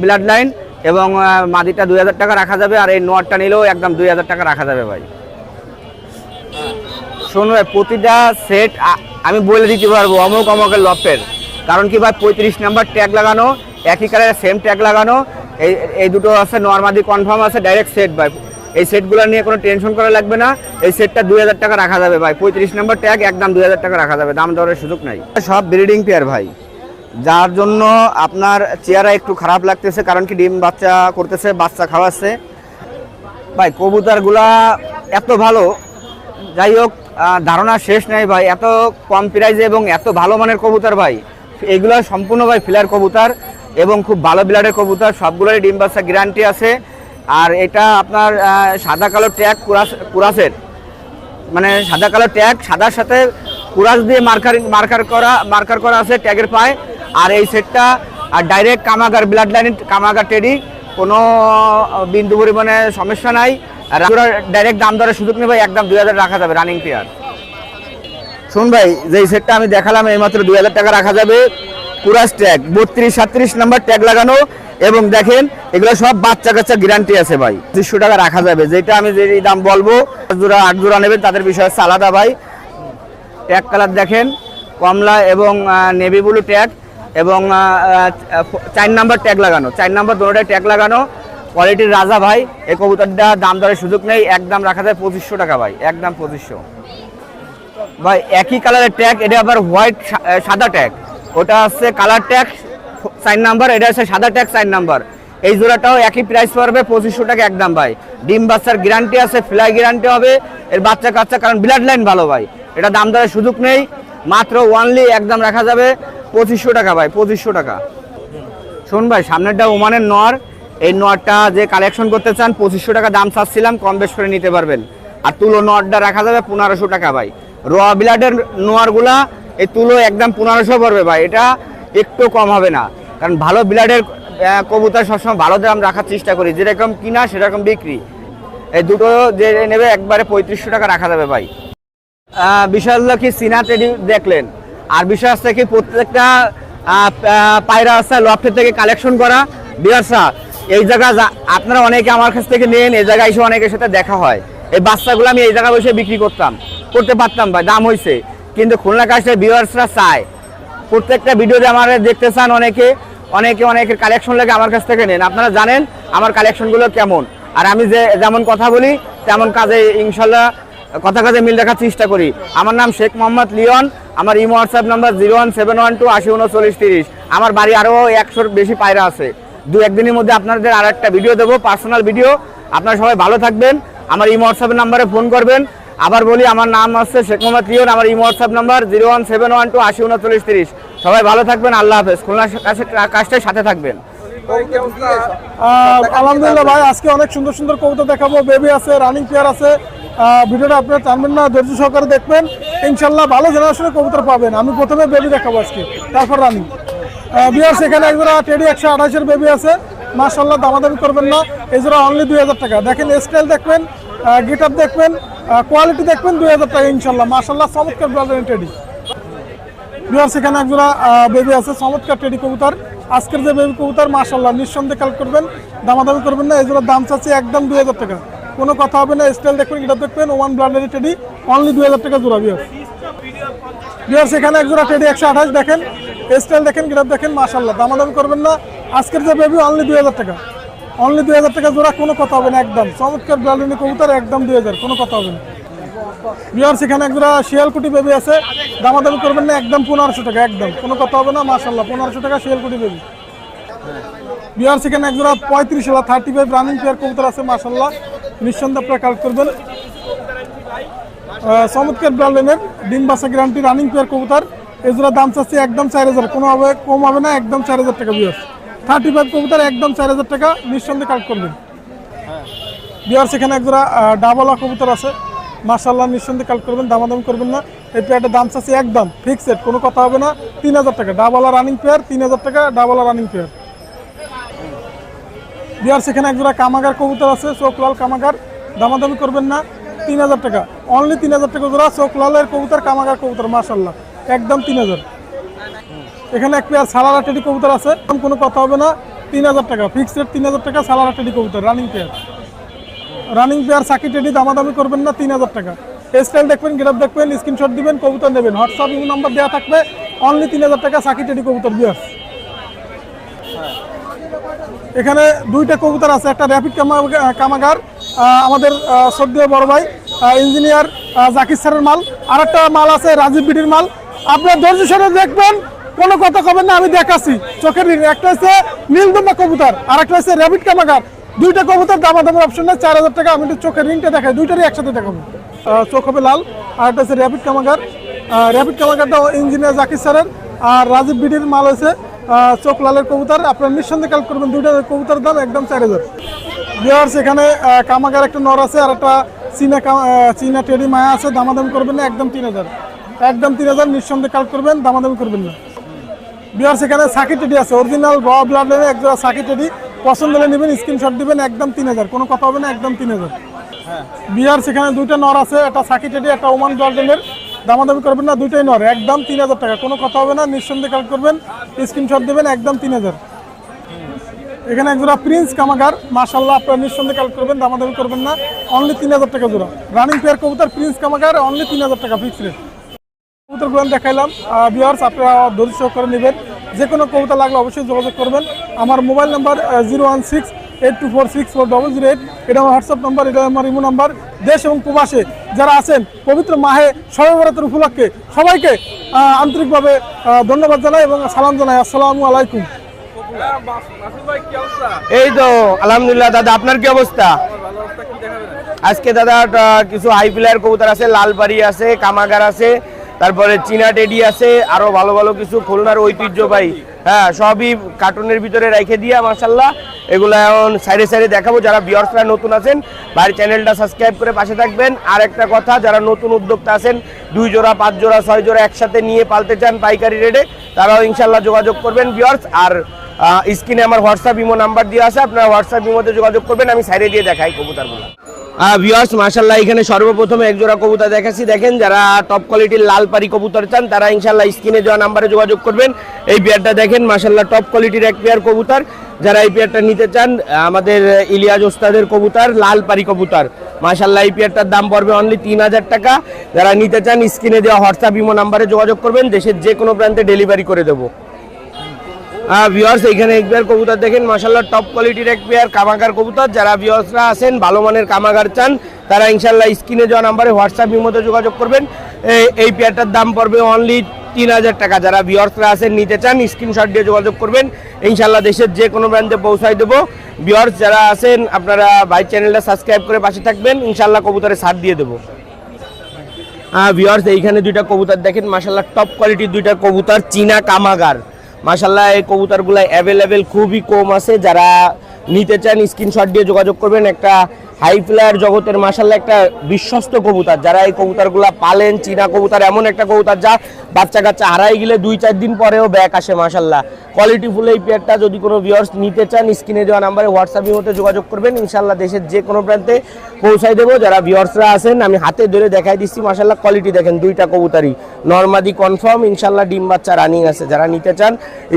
ব্লাড লাইন এবং মাদিটা 2000 টাকা রাখা যাবে। আর এই নোয়ারটা নিলেও একদম 2000 টাকা রাখা যাবে ভাই। শুনুন ভাই, প্রতিটা সেট আমি বলে দিতে পারবো অমুক অমুকের লফটের, কারণ কি ভাই 35 নাম্বার ট্যাগ লাগানো, একই কালারের সেম ট্যাগ লাগানো। এই দুটো আছে নরমাদি কনফার্ম আছে, ডাইরেক্ট সেট ভাই। এই সেটগুলো নিয়ে কোনো টেনশন করা লাগবে না। এই সেটটা 2000 টাকা রাখা যাবে ভাই, 35 নাম্বার ট্যাগ একদম 2000 টাকা রাখা যাবে, দাম দরের সুযোগ নাই। সব ব্রিডিং পেয়ার ভাই, যার জন্য আপনার চেহারা একটু খারাপ লাগতেছে, কারণ কি ডিম বাচ্চা করতেছে, বাচ্চা খাওয়াচ্ছে ভাই। কবুতরগুলা এত ভালো, যাই হোক ধারণা শেষ নেই ভাই, এত কম প্রাইসে এবং এত ভালো মানের কবুতর ভাই। এগুলো সম্পূর্ণ ভাই ফিলার কবুতর এবং খুব ভালো ব্লাডের কবুতর, সবগুলোরই ডিম বাচ্চা গ্যারান্টি আছে। আর এটা আপনার সাদা কালো ট্যাগ কুরাসের, মানে সাদা কালো ট্যাগ, সাদার সাথে কুরাস দিয়ে মার্কার করা আছে ট্যাগের পায়। আর এই সেটটা আর ডাইরেক্ট কামাগার ব্লাড লাইন, কামাগার টেডি, কোনো বিন্দু পরিমাণে সমস্যা নাই। আর ডাইরেক্ট দাম দরের সুযোগ নেই ভাই, একদম 2000 রাখা যাবে রানিং পেয়ার। শুন ভাই, যে সেটটা আমি দেখালাম এইমাত্র 2000 টাকা রাখা যাবে। কুরাস ট্যাগ 32-37 নাম্বার ট্যাগ লাগানো এবং দেখেন এগুলো সব বাচ্চা কাচ্চা গ্যারান্টি আছে ভাই, 2500 টাকা রাখা যাবে। যেটা আমি যে দাম বলবো, 8 জোড়া নেবেন তাদের বিষয় হচ্ছে আলাদা ভাই। ট্যাগ কালার দেখেন কমলা এবং নেভি ব্লু ট্যাগ এবং 4 নাম্বার ট্যাগ লাগানো, 4 নাম্বার দোনোটাই ট্যাগ লাগানো, কোয়ালিটির রাজা ভাই। এই কবুতরটা দাম দরের সুযোগ নেই, একদম রাখা যায় 2500 টাকা ভাই, একদম 2500 ভাই। একই কালারের ট্যাগ, এটা আবার হোয়াইট সাদা ট্যাগ, ওটা হচ্ছে কালার ট্যাগ 4 নাম্বার, এটা হচ্ছে সাদা ট্যাগ 4 নাম্বার। এই জোড়াটাও একই প্রাইস পড়বে 2500 টাকা একদম ভাই। ডিম বাচ্চার গ্যারান্টি আছে, ফ্লাই গ্যারান্টি হবে এর বাচ্চা কাচ্চা, কারণ ব্লাড লাইন ভালো ভাই। এটা দাম দরের সুযোগ নেই, মাত্র ওয়ানলি একদম রাখা যাবে 2500 টাকা ভাই, 2500 টাকা। শোন ভাই, সামনেরটা ওমানের নর, এই নরটা যে কালেকশন করতে চান 2500 টাকা দাম চাচ্ছিলাম, কম বেশ করে নিতে পারবেন। আর তুলো নরটা রাখা যাবে 1500 টাকা ভাই। র ব্লাডের নোয়ারগুলা এই তুলো একদম 1500 পড়বে ভাই, এটা একটু কম হবে না, কারণ ভালো ব্লাডের কবুতর সবসময় ভালো দাম রাখার চেষ্টা করি, যেরকম কিনা সেরকম বিক্রি। এই দুটো যে নেবে একবারে 3500 টাকা রাখা যাবে ভাই। বিষয় হলো কি, সিনা টেডি দেখলেন, আর বিষয় হচ্ছে কি প্রত্যেকটা পায়রা আছে লফটের থেকে কালেকশন করা। বিয়ারসা এই জায়গা আপনারা অনেকে আমার কাছ থেকে নেন, এই জায়গায় এসে অনেকের সাথে দেখা হয়। এই বাচ্চাগুলো আমি এই জায়গায় বসে বিক্রি করতে পারতাম ভাই, দাম হয়েছে, কিন্তু খুলনা কাছে বিয়ার্সরা চায় প্রত্যেকটা ভিডিওতে আমার দেখতে চান, অনেকের কালেকশন লাগে আমার কাছ থেকে নেন। আপনারা জানেন আমার কালেকশনগুলো কেমন, আর আমি যেমন কথা বলি তেমন কাজে ইনশাল্লাহ কথা কাজে মিল রাখার চেষ্টা করি। আমার নাম শেখ মোহাম্মদ লিওন, আমার ইমো হোয়াটসঅ্যাপ নাম্বার 01712 803930। আমার বাড়ি আরও 100-র বেশি পায়রা আছে। 2-1 দিনের মধ্যে আপনাদের আর একটা ভিডিও দেবো, পার্সোনাল ভিডিও। আপনারা সবাই ভালো থাকবেন, আমার ইমো হোয়াটসঅ্যাপের নাম্বারে ফোন করবেন। আবার বলি, আমার নাম হচ্ছে শেখ মোহাম্মদ রিয়ন, আমার ইমো হোয়াটসঅ্যাপ নাম্বার 01712 80 39 30। সবাই ভালো থাকবেন, আল্লাহ হাফেজ। খুলনা কাজটার সাথে থাকবেন। আলহামদুলিল্লাহ ভাই, আজকে অনেক সুন্দর সুন্দর কবুতর দেখাবো, বেবি আছে, রানিং পেয়ার আছে। ভিডিওটা আপনারা টানবেন না, ধৈর্য সহকারে দেখবেন, ইনশাল্লাহ ভালো জেনারেশনের কবুতর পাবেন। আমি প্রথমে বেবি দেখাবো আজকে, তারপর রানিং। বিয়ার্স এখানে একজোড়া টেডি 128-এর বেবি আছে, মাশাআল্লাহ, দামাদামি করবেন না। এই জোড়া অনলি 2000 টাকা। দেখেন স্টাইল দেখবেন, গেট আপ দেখবেন, কোয়ালিটি দেখবেন, 2000 টাকা ইনশাল্লাহ, মাশাআল্লাহ, চমৎকার ব্রান্ডের টেডি। বিয়ার্স এখানে একজোড়া বেবি আছে, চমৎকার টেডি কবুতর। আজকের যে বেবি কবুতর মাশাআল্লাহ, নিঃসন্দেহে কালেক্ট করবেন, দামাদামি করবেন না। এই জোড়ার দাম চাচ্ছে একদম 2000 টাকা, কোনো কথা হবে না। স্টাইল দেখবেন, গেট আপ দেখবেন, ওমান ব্রান্ডের টেডি, অনলি 2000 টাকা জোড়া। বিয়ার্স এখানে একজোড়া টেডি 128, দেখেন স্টাইল দেখেন, গেট আপ দেখেন, মাশাআল্লাহ, দামাদামি করবেন না। আজকের যে বেবি অনলি 2000 টাকা, অনলি 2000 টাকা জোড়া, কোনো কথা হবে না। একদম চমৎকার ব্রান্ডের কবুতর, একদম 2000, কোনো কথা হবে না। বিয়ার্স এখানে একজোড়া শিয়ালকুটি বেবি আছে, দামাদামি করবেন না, একদম 1500 টাকা, একদম কোনো কথা হবে না, মাশাআল্লাহ, 1500 টাকা শিয়ালকুটি বেবি। বিয়ার্স এখানে একজোড়া 35 35 রানিং পেয়ার কবুতর আছে, মাশাআল্লাহ, নিঃসন্দেহে আপনারা কালেক্ট করবেন। চমৎকার ব্রান্ডের ডিম বাসা গ্যারান্টি রানিং পেয়ার কবুতর। এই জোড়া দাম চাচ্ছি একদম 4000, কোনোভাবে কম হবে না, একদম 4000 টাকা। বিয়ার্স 35 কবুতর, একদম 4000 টাকা, নিঃসন্দেহে কালেক্ট করবেন। বিয়ার্স এখানে একজোড়া ডাবলা কবুতর আছে, মাশাআল্লাহ, নিঃসন্দেহে কালেক্ট করবেন, দামাদামি করবেন না। এই পেয়ারটার দাম চাচ্ছি একদম ফিক্সড, কোনো কথা হবে না, 3000 টাকা। ডাবলা রানিং পেয়ার, 3000 টাকা, ডাবলা রানিং পেয়ার। বিয়ার্স এখানে একজোড়া কামাগার কবুতর আছে, চোখ লাল কামাগার, দামাদামি করবেন না, 3000 টাকা, অনলি 3000 টাকা জোড়া। চোখ লালের কবুতর, কামাগার কবুতর, মাশাআল্লাহ, একদম 3000। এখানে এক পেয়ার সালারা টেডি কবুতর আছে, কোনো কথা হবে না, 3000 টাকা ফিক্সড রেট, 3000 টাকা সালারা টেডি কবুতর, রানিং পেয়ার। রানিং পেয়ার সাকি টেডি, দামাদামি করবেন না, 3000 টাকা। স্টাইল দেখবেন, গেট আপ দেখবেন, স্ক্রিনশট দিবেন, কবুতর নেবেন, হোয়াটসঅ্যাপ নাম্বার দেওয়া থাকবে, অনলি 3000 টাকা সাকি টেডি কবুতর। বিয়ার্স এখানে দুইটা কবুতর আছে, একটা র্যাপিড কামাগার, আমাদের শ্রদ্ধেয় বড় ভাই ইঞ্জিনিয়ার জাকির স্যারের মাল, আর একটা মাল আছে রাজীব বিডির মাল। আপনার ধৈর্য সরে দেখবেন, কোনো কথা কবেন না, আমি দেখাচ্ছি চোখের ঋণ। একটা হচ্ছে নীলদম্বা কবুতর, আর একটা হচ্ছে র্যাপিড কামাগার। দুইটা কবুতর দামাদামের অপশন নেই, 4000 টাকা। আমি একটু চোখের ঋণটা দেখাই, দুইটারই একসাথে দেখাবো। চোখ হবে লাল, আর একটা হচ্ছে র্যাপিড কামাগার। র্যাপিড কামাগারটা ইঞ্জিনিয়ার জাকির স্যারের, আর রাজীব বিডির মাল হয়েছে চোখ লালের কবুতর। আপনার নিঃসন্দেহে কালেক্ট করবেন, দুইটা কবুতরের দাম একদম 4000। বিয়ার্স এখানে কামাগার একটা নর আছে, আর একটা চীনা টেডি মায়া আছে, দামাদামি করবেন না, একদম 3000, একদম 3000, নিঃসন্দেহে কালেক্ট করবেন, দামাদামি করবেন না। বিয়ার্স এখানে সাকি টেডি আছে, অরিজিনাল র ব্লাড লাইনের একজোড়া সাকি টেডি, পছন্দ হলে নেবেন, স্ক্রিনশট দিবেন, একদম 3000, কোনো কথা হবে না, একদম 3000। বিয়ার্স এখানে দুইটা নর আছে, একটা সাকি টেডি, একটা ওমান ব্লাড লাইনের, দামাদামি করবেন না, দুইটাই নর, একদম 3000 টাকা, কোনো কথা হবে না, নিঃসন্দেহে কালেক্ট করবেন, স্ক্রিনশট দেবেন, একদম 3000। এখানে একজোড়া প্রিন্স কামাগার, মাশাআল্লাহ, আপনারা নিঃসন্দেহে কালেক্ট করবেন, দামাদামি করবেন না, অনলি 3000 টাকা জোড়া। রানিং পেয়ার কবুতর প্রিন্স কামাগার, অনলি 3000 টাকা ফিক্স রেট। কবুতরগুলো দেখাইলাম। ভিউয়ার্স আপনারা ধৈর্য সহকারে নেবেন, যে কোনো কবুতর লাগলে অবশ্যই যোগাযোগ করবেন। আমার মোবাইল নাম্বার 01682464008, এটা আমার হোয়াটসঅ্যাপ নাম্বার, এটা আমার ইমো নাম্বার। দেশ এবং প্রবাসে যারা আছেন, পবিত্র মাহে শবে বরাতের উপলক্ষে সবাইকে আন্তরিকভাবে ধন্যবাদ জানাই এবং সালাম জানাই। আসসালামু আলাইকুম। এই তো আলহামদুলিল্লাহ। দাদা আপনার কি অবস্থা? আজকে দাদা কিছু হাই প্লেয়ার কবুতর আছে, লালবাড়ি আছে, কামাগার আছে, তারপরে চীনা টেডি আছে, আরো ভালো ভালো কিছু খুলনার ঐতিহ্যবাহী, হ্যাঁ, সবই কার্টুনের ভিতরে রেখে দিয়া মাশাআল্লাহ। এগুলো এখন সাইডে সাইডে দেখাবো। যারা ভিউয়ার্সরা নতুন আছেন, বাইরের চ্যানেলটা সাবস্ক্রাইব করে পাশে থাকবেন। আর একটা কথা, যারা নতুন উদ্যোক্তা আছেন, 2 জোড়া 5 জোড়া 6 জোড়া একসাথে নিয়ে পালতে চান পাইকারি রেটে, তারাও ইনশাল্লাহ যোগাযোগ করবেন ভিউয়ার্স। আর স্ক্রিনে আমার হোয়াটসঅ্যাপ ইমো নাম্বার দেওয়া আছে, আপনারা হোয়াটসঅ্যাপ ইমোতে যোগাযোগ করবেন। আমি সাইডে দিয়ে দেখাই কবুতরগুলো। ভিউয়ার্স মাশাআল্লাহ, এখানে সর্বপ্রথমে এক জোড়া কবুতর দেখাচ্ছি। দেখেন, যারা টপ কোয়ালিটির লাল পারি কবুতর চান, তারা ইনশাআল্লাহ স্ক্রিনে দেওয়া নাম্বারে যোগাযোগ করবেন। এই পেয়ারটা দেখেন, মাশাআল্লাহ, টপ কোয়ালিটির এক পেয়ার কবুতর। যারা এই পেয়ারটা নিতে চান, আমাদের ইলিয়াস ওস্তাদের কবুতর, লাল পারি কবুতর, মাশাআল্লাহ, এই পেয়ারটার দাম পড়বে অনলি 3000 টাকা। যারা নিতে চান, স্ক্রিনে দেওয়া হোয়াটসঅ্যাপ ইমো নাম্বারে যোগাযোগ করবেন, দেশের যে কোনো প্রান্তে ডেলিভারি করে দেবো। ভিউয়ার্স এখানে এক পেয়ার কবুতর দেখেন, মাশাআল্লাহ, টপ কোয়ালিটির এক পেয়ার কামাগার কবুতর। যারা ভিউয়ার্সরা আছেন, ভালো মানের কামাগার চান, তারা ইনশাআল্লাহ স্ক্রিনে দেওয়া নাম্বারে হোয়াটসঅ্যাপ ইমোতে যোগাযোগ করবেন। এই পেয়ারটার দাম পড়বে অনলি 3000 টাকা। যারা ভিউয়ার্সরা আছেন, নিতে চান, স্ক্রিনশট দিয়ে যোগাযোগ করবেন, ইনশাআল্লাহ দেশের যে কোনো প্রান্তে পৌঁছায় দেবো। ভিউয়ার্স যারা আছেন, আপনারা ভাই চ্যানেলটা সাবস্ক্রাইব করে পাশে থাকবেন, ইনশাআল্লাহ কবুতরে ছাড় দিয়ে দেবো। ভিউয়ার্স এইখানে দুইটা কবুতর দেখেন মাশাআল্লাহ টপ কোয়ালিটির দুইটা কবুতর চীনা কামাগার। মাশাআল্লাহ এই কবুতরগুলো অ্যাভেলেবেল খুবই কম আছে, যারা নিতে চান স্ক্রিনশট দিয়ে যোগাযোগ করবেন। একটা হাই ফ্লায়ার জগতের মাশাআল্লাহ একটা বিশ্বস্ত কবুতর, যারা এই কবুতরগুলো পালেন। চীনা কবুতর এমন একটা কবুতর যা বাচ্চা কাচ্চা হারাই গেলে 2-4 দিন পরেও ব্যাক আসে মাশাআল্লাহ। কোয়ালিটি ফুল এই পেয়ারটা যদি কোনো ভিউয়ার্স নিতে চান স্ক্রিনে দেওয়া নাম্বারে হোয়াটসঅ্যাপের মধ্যে যোগাযোগ করবেন, ইনশাআল্লাহ দেশের যে কোনো প্রান্তে পৌঁছাই দেবো। যারা ভিউয়ার্সরা আছেন আমি হাতে ধরে দেখাই দিচ্ছি মাশাআল্লাহ কোয়ালিটি দেখেন, দুইটা কবুতরই নরমাদি কনফার্ম, ইনশাআল্লাহ ডিম বাচ্চা রানিং আছে। যারা নিতে চান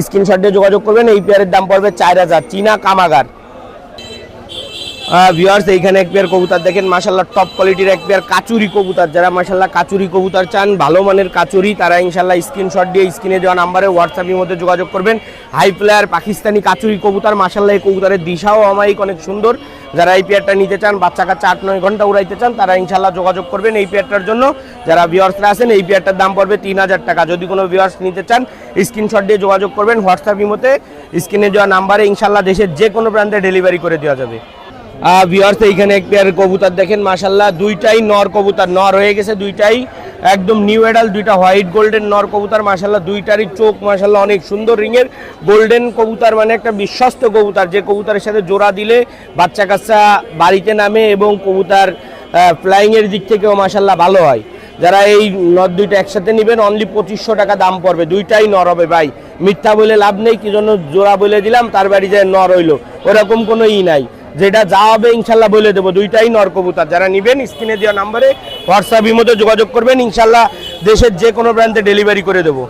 স্ক্রিনশট দিয়ে যোগাযোগ করবেন। এই পেয়ারের দাম পড়বে 4000, চীনা কামাগার। ভিউয়ার্স এইখানে এক পেয়ার কবুতর দেখেন মাশাআল্লাহ টপ কোয়ালিটির এক পেয়ার কাচুরি কবুতর। যারা মাশাআল্লাহ কাচুরি কবুতর চান, ভালো মানের কাচুরি, তারা ইনশাআল্লাহ স্ক্রিনশট দিয়ে স্ক্রিনে দেওয়া নাম্বারে হোয়াটসঅ্যাপের মধ্যে যোগাযোগ করবেন। হাই ফ্লায়ার পাকিস্তানি কাচুরি কবুতর মাশাআল্লাহ, এই কবুতরের দিশাও অমায়িক অনেক সুন্দর। যারা এই পেয়ারটা নিতে চান, বাচ্চা কাচ্চা 8-9 ঘন্টা উড়াইতে চান, তারা ইনশাআল্লাহ যোগাযোগ করবেন এই পেয়ারটার জন্য। যারা ভিউয়ার্সরা আছেন এই পেয়ারটার দাম পড়বে 3000 টাকা। যদি কোনো ভিউয়ার্স নিতে চান স্ক্রিনশট দিয়ে যোগাযোগ করবেন হোয়াটসঅ্যাপের মধ্যে স্ক্রিনে দেওয়া নাম্বারে, ইনশাআল্লাহ দেশের যে কোনো প্রান্তে ডেলিভারি করে দেওয়া যাবে। ভিউয়ার্স এইখানে এক পেয়ার কবুতর দেখেন মাশাআল্লাহ, দুইটাই নর কবুতর, নর হয়ে গেছে দুইটাই, একদম নিউ অ্যাডাল্ট, দুইটা হোয়াইট গোল্ডেন নর কবুতর মাশাআল্লাহ। দুইটারই চোখ মাশাআল্লাহ অনেক সুন্দর রিংয়ের গোল্ডেন কবুতর, মানে একটা বিশ্বস্ত কবুতর, যে কবুতরের সাথে জোড়া দিলে বাচ্চা কাচ্চা বাড়িতে নামে এবং কবুতর ফ্লাইংয়ের দিক থেকেও মাশাআল্লাহ ভালো হয়। যারা এই নর দুইটা একসাথে নেবেন অনলি 2500 টাকা দাম পড়বে। দুইটাই নর হবে ভাই, মিথ্যা বলে লাভ নেই, কি জন্য জোড়া বলে দিলাম তার বাড়ি যায় নর হইলো, ওরকম কোনো নাই, যেটা যা হবে ইনশাল্লাহ বলে দেবো। দুইটাই নর কবুতর, যারা নেবেন স্ক্রিনে দেওয়া নাম্বারে হোয়াটসঅ্যাপের মধ্যে যোগাযোগ করবেন, ইনশাল্লাহ দেশের যে কোনো প্রান্তে ডেলিভারি করে দেবো।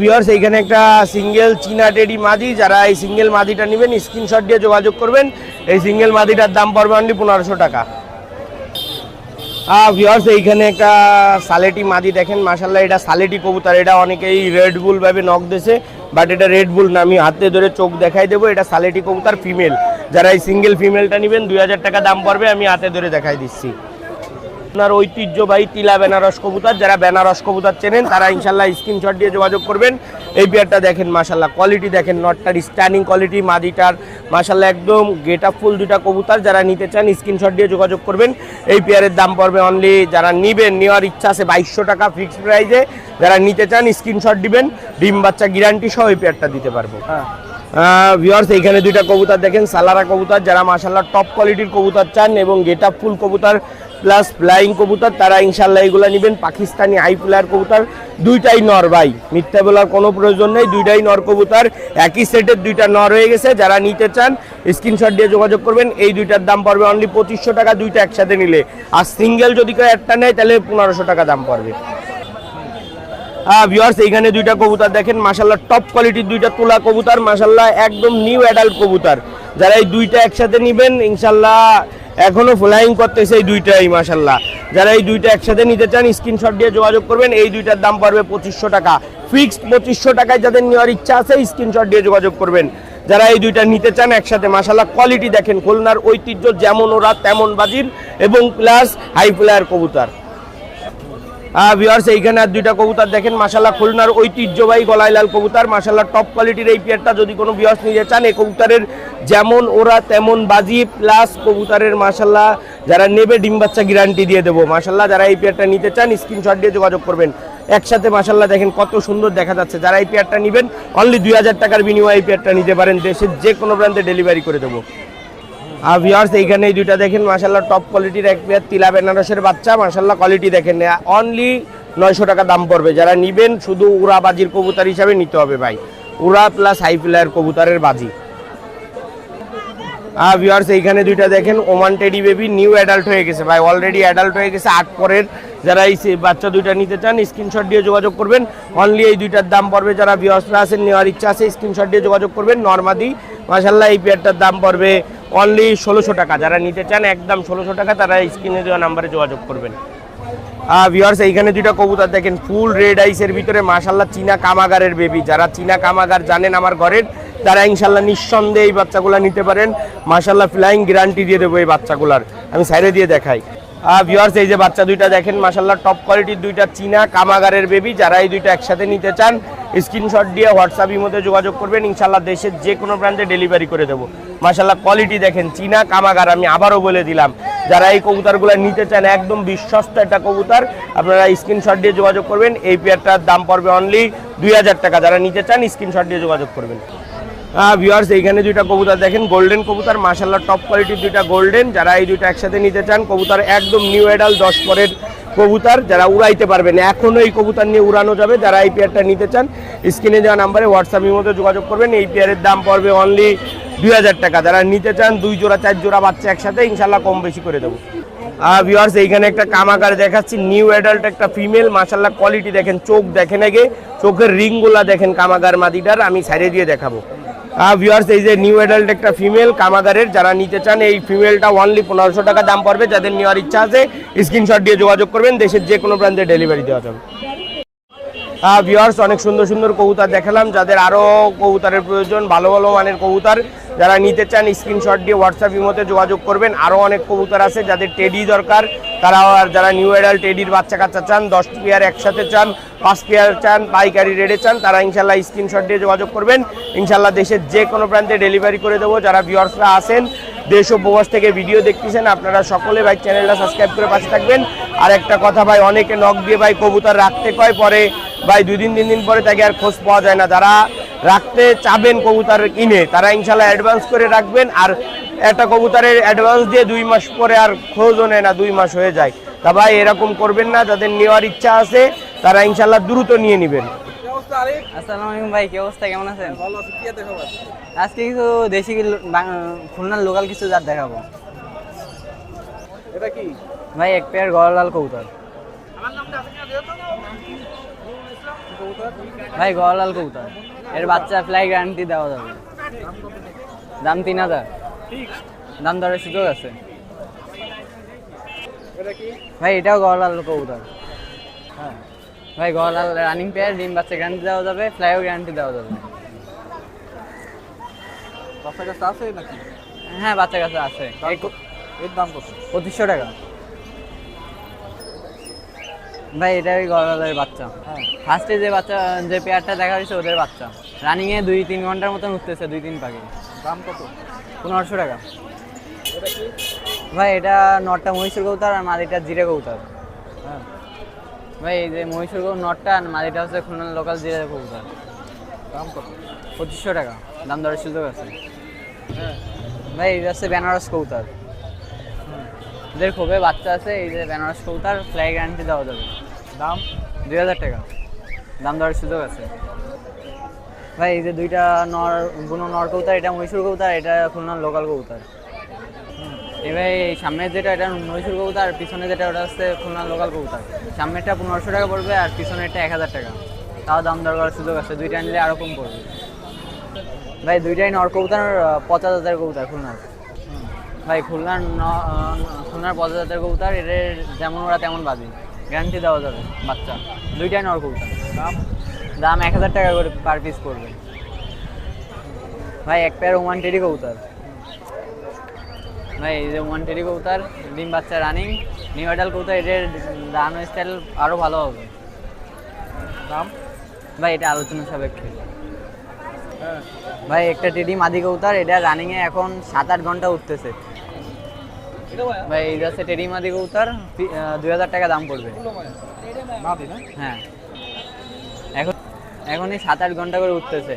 ভিউয়ার্স এইখানে একটা সিঙ্গেল চীনা টেডি মাদি, যারা এই সিঙ্গেল মাদিটা নেবেন স্ক্রিনশট দিয়ে যোগাযোগ করবেন। এই সিঙ্গেল মাদিটার দাম পড়বে অনলি 1500 টাকা। ভিউয়ার্স এইখানে একটা সালেটি মাদি দেখেন মাশাআল্লাহ, এটা সালেটি কবুতর, এটা অনেকেই রেড বুল ভাবে নক দিয়েছে, বাট এটা রেড বুল না, আমি হাতে ধরে চোখ দেখাই দেবো। এটা সালেটি কবুতর ফিমেল, যারা এই সিঙ্গেল ফিমেলটা নেবেন 2000 টাকা দাম পড়বে, আমি হাতে ধরে দেখাই দিচ্ছি। আপনার ঐতিহ্যবাহী তিলা বেনারস কবুতর, যারা বেনারস কবুতর চেনেন তারা ইনশাল্লাহ স্ক্রিনশট দিয়ে যোগাযোগ করবেন। এই পেয়ারটা দেখেন মাশাআল্লাহ, কোয়ালিটি দেখেন, নটটার স্ট্যান্ডিং কোয়ালিটি, মাদিটার মাশাআল্লাহ একদম গেট আপ ফুল দুটা কবুতর। যারা নিতে চান স্ক্রিনশট দিয়ে যোগাযোগ করবেন। এই পেয়ারের দাম পড়বে অনলি, যারা নেবেন নেওয়ার ইচ্ছা আছে 2200 টাকা ফিক্সড প্রাইসে। যারা নিতে চান স্ক্রিনশট দিবেন, ডিম বাচ্চা গ্যারান্টি সহ এই পেয়ারটা দিতে পারবো। ভিউয়ার্স এইখানে দুইটা কবুতর দেখেন সালারা কবুতর, যারা মাশাআল্লাহ টপ কোয়ালিটির কবুতর চান এবং গেট আপ ফুল কবুতর প্লাস ফ্লাইং কবুতর, তারা ইনশাআল্লাহ এগুলো নেবেন। পাকিস্তানি হাই ফ্লায়ার কবুতর, দুইটাই নর ভাই, মিথ্যা বলার কোনো প্রয়োজন নেই, দুইটাই নর কবুতর, একই সেটের দুইটা নর হয়ে গেছে। যারা নিতে চান স্ক্রিনশট দিয়ে যোগাযোগ করবেন। এই দুইটার দাম পড়বে অনলি 2500 টাকা দুইটা একসাথে নিলে, আর সিঙ্গেল যদি কেউ একটা নেয় তাহলে 1500 টাকা দাম পড়বে। ভিউয়ার্স এইখানে দুইটা কবুতর দেখেন মাশাআল্লাহ টপ কোয়ালিটির দুইটা তুলা কবুতর মাশাআল্লাহ, একদম নিউ অ্যাডাল্ট কবুতর। যারা এই দুইটা একসাথে নেবেন ইনশাআল্লাহ এখনো ফ্লাইং করতেছে এই দুইটাই মাশাআল্লাহ। যারা এই দুইটা একসাথে নিতে চান স্ক্রিনশট দিয়ে যোগাযোগ করবেন। এই দুইটার দাম পড়বে 2500 টাকা ফিক্সড। 2500 টাকায় যাদের নেওয়ার ইচ্ছা আছে স্ক্রিনশট দিয়ে যোগাযোগ করবেন। যারা এই দুইটা নিতে চান একসাথে মাশাআল্লাহ, কোয়ালিটি দেখেন, খুলনার ঐতিহ্য যেমন ওরা তেমন বাজির এবং প্লাস হাই ফ্লায়ার কবুতর। ভিউয়ার্স এইখানে আর দুইটা কবুতর দেখেন মাশাআল্লাহ, খুলনার ঐতিহ্যবাহী গলায় লাল কবুতর মাশাআল্লাহ টপ কোয়ালিটির। এই পেয়ারটা যদি কোনো ভিউয়ার্স নিতে চান, এই কবুতরের যেমন ওরা তেমন বাজি প্লাস কবুতরের মাশাআল্লাহ যারা নেবে ডিম বাচ্চা গ্যারান্টি দিয়ে দেবো মাশাআল্লাহ। যারা এই পেয়ারটা নিতে চান স্ক্রিনশট দিয়ে যোগাযোগ করবেন। একসাথে মাশাআল্লাহ দেখেন কত সুন্দর দেখা যাচ্ছে। যারা এই পেয়ারটা নেবেন অনলি 2000 টাকার বিনিময়ে এই পেয়ারটা নিতে পারেন, দেশের যে কোনো প্রান্তে ডেলিভারি করে দেবো। ভিউয়ার্স এইখানে এই দুইটা দেখেন মাশাআল্লাহ টপ কোয়ালিটির এক পেয়ার তিলা বেনারসের বাচ্চা মাশাআল্লাহ, কোয়ালিটি দেখেন, অনলি 900 টাকা দাম পড়বে। যারা নেবেন শুধু উড়া বাজির কবুতর হিসাবে নিতে হবে ভাই, উড়া প্লাস হাই ফ্লায়ার কবুতরের বাজি। ভিউয়ার্স এইখানে দুইটা দেখেন Oman teddy baby, new adult হয়ে গেছে ভাই, অলরেডি অ্যাডাল্ট হয়ে গেছে 8 পরের। যারা এই বাচ্চা দুইটা নিতে চান স্ক্রিনশট দিয়ে যোগাযোগ করবেন। অনলি এই দুইটার দাম পড়বে, যারা ভিউয়ার্সরা আছেন নেওয়ার ইচ্ছা আছে স্ক্রিনশট দিয়ে যোগাযোগ করবেন। নরমাদি মাশাআল্লাহ এই পেয়ারটার দাম পড়বে অনলি 1600 টাকা। যারা নিতে চান একদম 1600 টাকা, তারা স্ক্রিনে দেওয়া নাম্বারে যোগাযোগ করবেন। ভিউয়ার্স এইখানে দুইটা কবুতর দেখেন ফুল রেড আইসের ভিতরে মাশাআল্লাহ চীনা কামাগারের বেবি। যারা চীনা কামাগার জানেন আমার ঘরের, তারা ইনশাআল্লাহ নিঃসন্দেহে এই বাচ্চাগুলো নিতে পারেন মাশাআল্লাহ, ফ্লাইং গ্যারান্টি দিয়ে দেবো এই বাচ্চাগুলার। আমি সাইডে দিয়ে দেখাই। ভিউয়ার্স এই যে বাচ্চা দুইটা দেখেন মাশাআল্লাহ টপ কোয়ালিটির দুইটা চীনা কামাগারের বেবি। যারা এই দুইটা একসাথে নিতে চান স্ক্রিনশট দিয়ে হোয়াটসঅ্যাপ ইমোতে যোগাযোগ করবেন, ইনশাআল্লাহ দেশের যে কোনো প্রান্তে ডেলিভারি করে দেবো। মাশাআল্লাহ কোয়ালিটি দেখেন চীনা কামাগার, আমি আবারও বলে দিলাম যারা এই কবুতরগুলো নিতে চান একদম বিশ্বস্ত একটা কবুতর, আপনারা স্ক্রিনশট দিয়ে যোগাযোগ করবেন। এই পেয়ারটার দাম পড়বে অনলি 2000 টাকা। যারা নিতে চান স্ক্রিনশট দিয়ে যোগাযোগ করবেন। ভিউয়ার্স এইখানে দুইটা কবুতর দেখেন গোল্ডেন কবুতর, মাশাআল্লাহ টপ কোয়ালিটির দুইটা গোল্ডেন। যারা এই দুইটা একসাথে নিতে চান কবুতর একদম নিউ এডাল 10 পরের কবুতর, যারা উড়াইতে পারবেন এখনও এই কবুতর নিয়ে উড়ানো যাবে। যারা এই পেয়ারটা নিতে চান স্ক্রিনে দেওয়া নাম্বারে হোয়াটসঅ্যাপের মধ্যে যোগাযোগ করবেন। এই পেয়ারের দাম পড়বে অনলি 2000 টাকা। যারা নিতে চান 2 জোড়া 4 জোড়া বাচ্চা একসাথে ইনশাআল্লাহ কম বেশি করে দেবো। ভিউয়ার্স এইখানে একটা কামাগার দেখাচ্ছি নিউ অ্যাডাল্ট একটা ফিমেল, মাশাআল্লাহ কোয়ালিটি দেখেন, চোখ দেখেন আগে, চোখের রিংগুলা দেখেন কামাগার মাদিটার, আমি সাইডে দিয়ে দেখাবো। ভিউয়ার্স এই যে নিউ অ্যাডাল্ট একটা ফিমেল কামাগারের, যারা নিতে চান এই ফিমেলটা অনলি 1500 টাকা দাম পড়বে। যাদের নেওয়ার ইচ্ছা আছে স্ক্রিনশট দিয়ে যোগাযোগ করবেন, দেশের যে কোনো প্রান্তে ডেলিভারি দেওয়া যাবে। ভিউয়ার্স অনেক সুন্দর সুন্দর কবুতর দেখালাম, যাদের আরও কবুতরের প্রয়োজন ভালো ভালো মানের কবুতর যারা নিতে চান স্ক্রিনশট দিয়ে হোয়াটসঅ্যাপ ইমোতে যোগাযোগ করবেন। আরও অনেক কবুতর আছে যাদের টেডি দরকার, তারা যারা নিউ অ্যাডাল্ট টেডির বাচ্চা কাচ্চা চান, 10 পেয়ার একসাথে চান, 5 পেয়ার চান, পাইকারি রেটে চান, তারা ইনশাল্লাহ স্ক্রিনশট দিয়ে যোগাযোগ করবেন। ইনশাল্লাহ দেশের যে কোনো প্রান্তে ডেলিভারি করে দেবো। যারা ভিউয়ার্সরা আছেন দেশ ও প্রবাস থেকে ভিডিও দেখতেছেন আপনারা সকলে ভাই চ্যানেলটা সাবস্ক্রাইব করে পাশে থাকবেন। আর একটা কথা ভাই, অনেকে নক দিয়ে ভাই কবুতর রাখতে কয়, পরে ভাই 2 দিন 3 দিন পরে তাকে আর খোঁজ পাওয়া যায় না। যারা রাখতে চাবেন কবুতর কিনে তারা ইনশাল্লাহ অ্যাডভান্স করে রাখবেন, আর একটা কবুতরের অ্যাডভান্স দিয়ে 2 মাস পরে আর খোঁজও নেয় না, 2 মাস হয়ে যায়। তা ভাই এরকম করবেন না, যাদের নেওয়ার ইচ্ছা আছে তারা ইনশাল্লাহ দ্রুত নিয়ে নেবেন। আসসালামু আলাইকুম ভাই, কি অবস্থা, কেমন আছেন? ভালো আছি, কি দেখাবো আজকে কিছু দেশি খুলনার লোকাল কিছু জাত দেখাবো। এটা কি ভাই এক পেয়ার গড়লাল কবুতর। ভাই গড়লাল কবুতর, এর বাচ্চা ফ্লাই গ্যারান্টি দেওয়া যাবে। দাম 3000, দাম দরের সুযোগ আছে। ভাই এটাও গড়লাল কবুতর। হ্যাঁ ভাই গড়লাল রানিং পেয়ার, ডিম বাচ্চা গ্যারান্টি দেওয়া যাবে, ফ্লাইও গ্যারান্টি দেওয়া যাবে। বাচ্চা কাছে আছে নাকি? হ্যাঁ বাচ্চা কাছে আছে। এর দাম কত? 2500 টাকা। ভাই এটা ওই গড়লালের বাচ্চা। হ্যাঁ ফার্স্টে যে বাচ্চা যে পেয়ারটা দেখা হয়েছে ওদের বাচ্চা, রানিংয়ে 2-3 ঘন্টার মতন উঠতেছে, 2-3 পাখি। দাম কত? 1500 টাকা। ভাই এটা নটটা মহীশূর কবুতর আর মাদিটা জিরে কবুতর। হ্যাঁ ভাই এই যে মহীশূর নটটা আর মাদিটা হচ্ছে খুলনার লোকাল জিরে কবুতর। দাম কত? 2500 টাকা, দাম দরের সুযোগ আছে। হ্যাঁ ভাই এটা হচ্ছে বেনারস কবুতর, এদের খুবই বাচ্চা আছে। এই যে বেনারস কবুতর, ফ্লাই গ্যারান্টি দেওয়া যাবে। দাম 2000 টাকা, দাম দরের সুযোগ আছে। ভাই এই যে দুইটা বুনো নর কবুতর, এটা মহীশূর কবুতর, এটা খুলনার লোকাল কবুতর। এবার এই সামনের যেটা এটা মহীশূর কবুতর, আর পিছনে যেটা ওটা হচ্ছে খুলনার লোকাল কবুতর। সামনেরটা 1500 টাকা পড়বে আর পিছনেরটা 1000 টাকা, তাও দাম দর করার সুযোগ আছে। দুইটা নিলে আরও কম পড়বে। ভাই দুইটাই নর কবুতর, 50,000 কবুতর খুলনার। ভাই খুলনার 50,000 কবুতর, এদের যেমন ওরা তেমন বাজি, গ্যারান্টি দেওয়া যাবে বাচ্চা। দুইটাই নর কবুতর, দাম 1000 টাকা করে পার পিস পড়বে। ভাই এক পেয়ার ওমান টেডি কবুতর। ভাই এই যে ওমান টেডি কবুতর, ডিম বাচ্চা রানিং, নিউ অ্যাডাল্ট কবুতর, এদের দাম স্টাইল আরও ভালো হবে। দাম ভাই এটা আলোচনা সাপেক্ষে। ভাই একটা টেডি মাদি কবুতর, এটা রানিংয়ে এখন 7-8 ঘন্টা উঠতেছে। ভাই এই যাচ্ছে টেডি মাদি কবুতর, 2000 টাকা দাম পড়বে। হ্যাঁ এখনই 7-8 ঘন্টা করে উঠতেছে।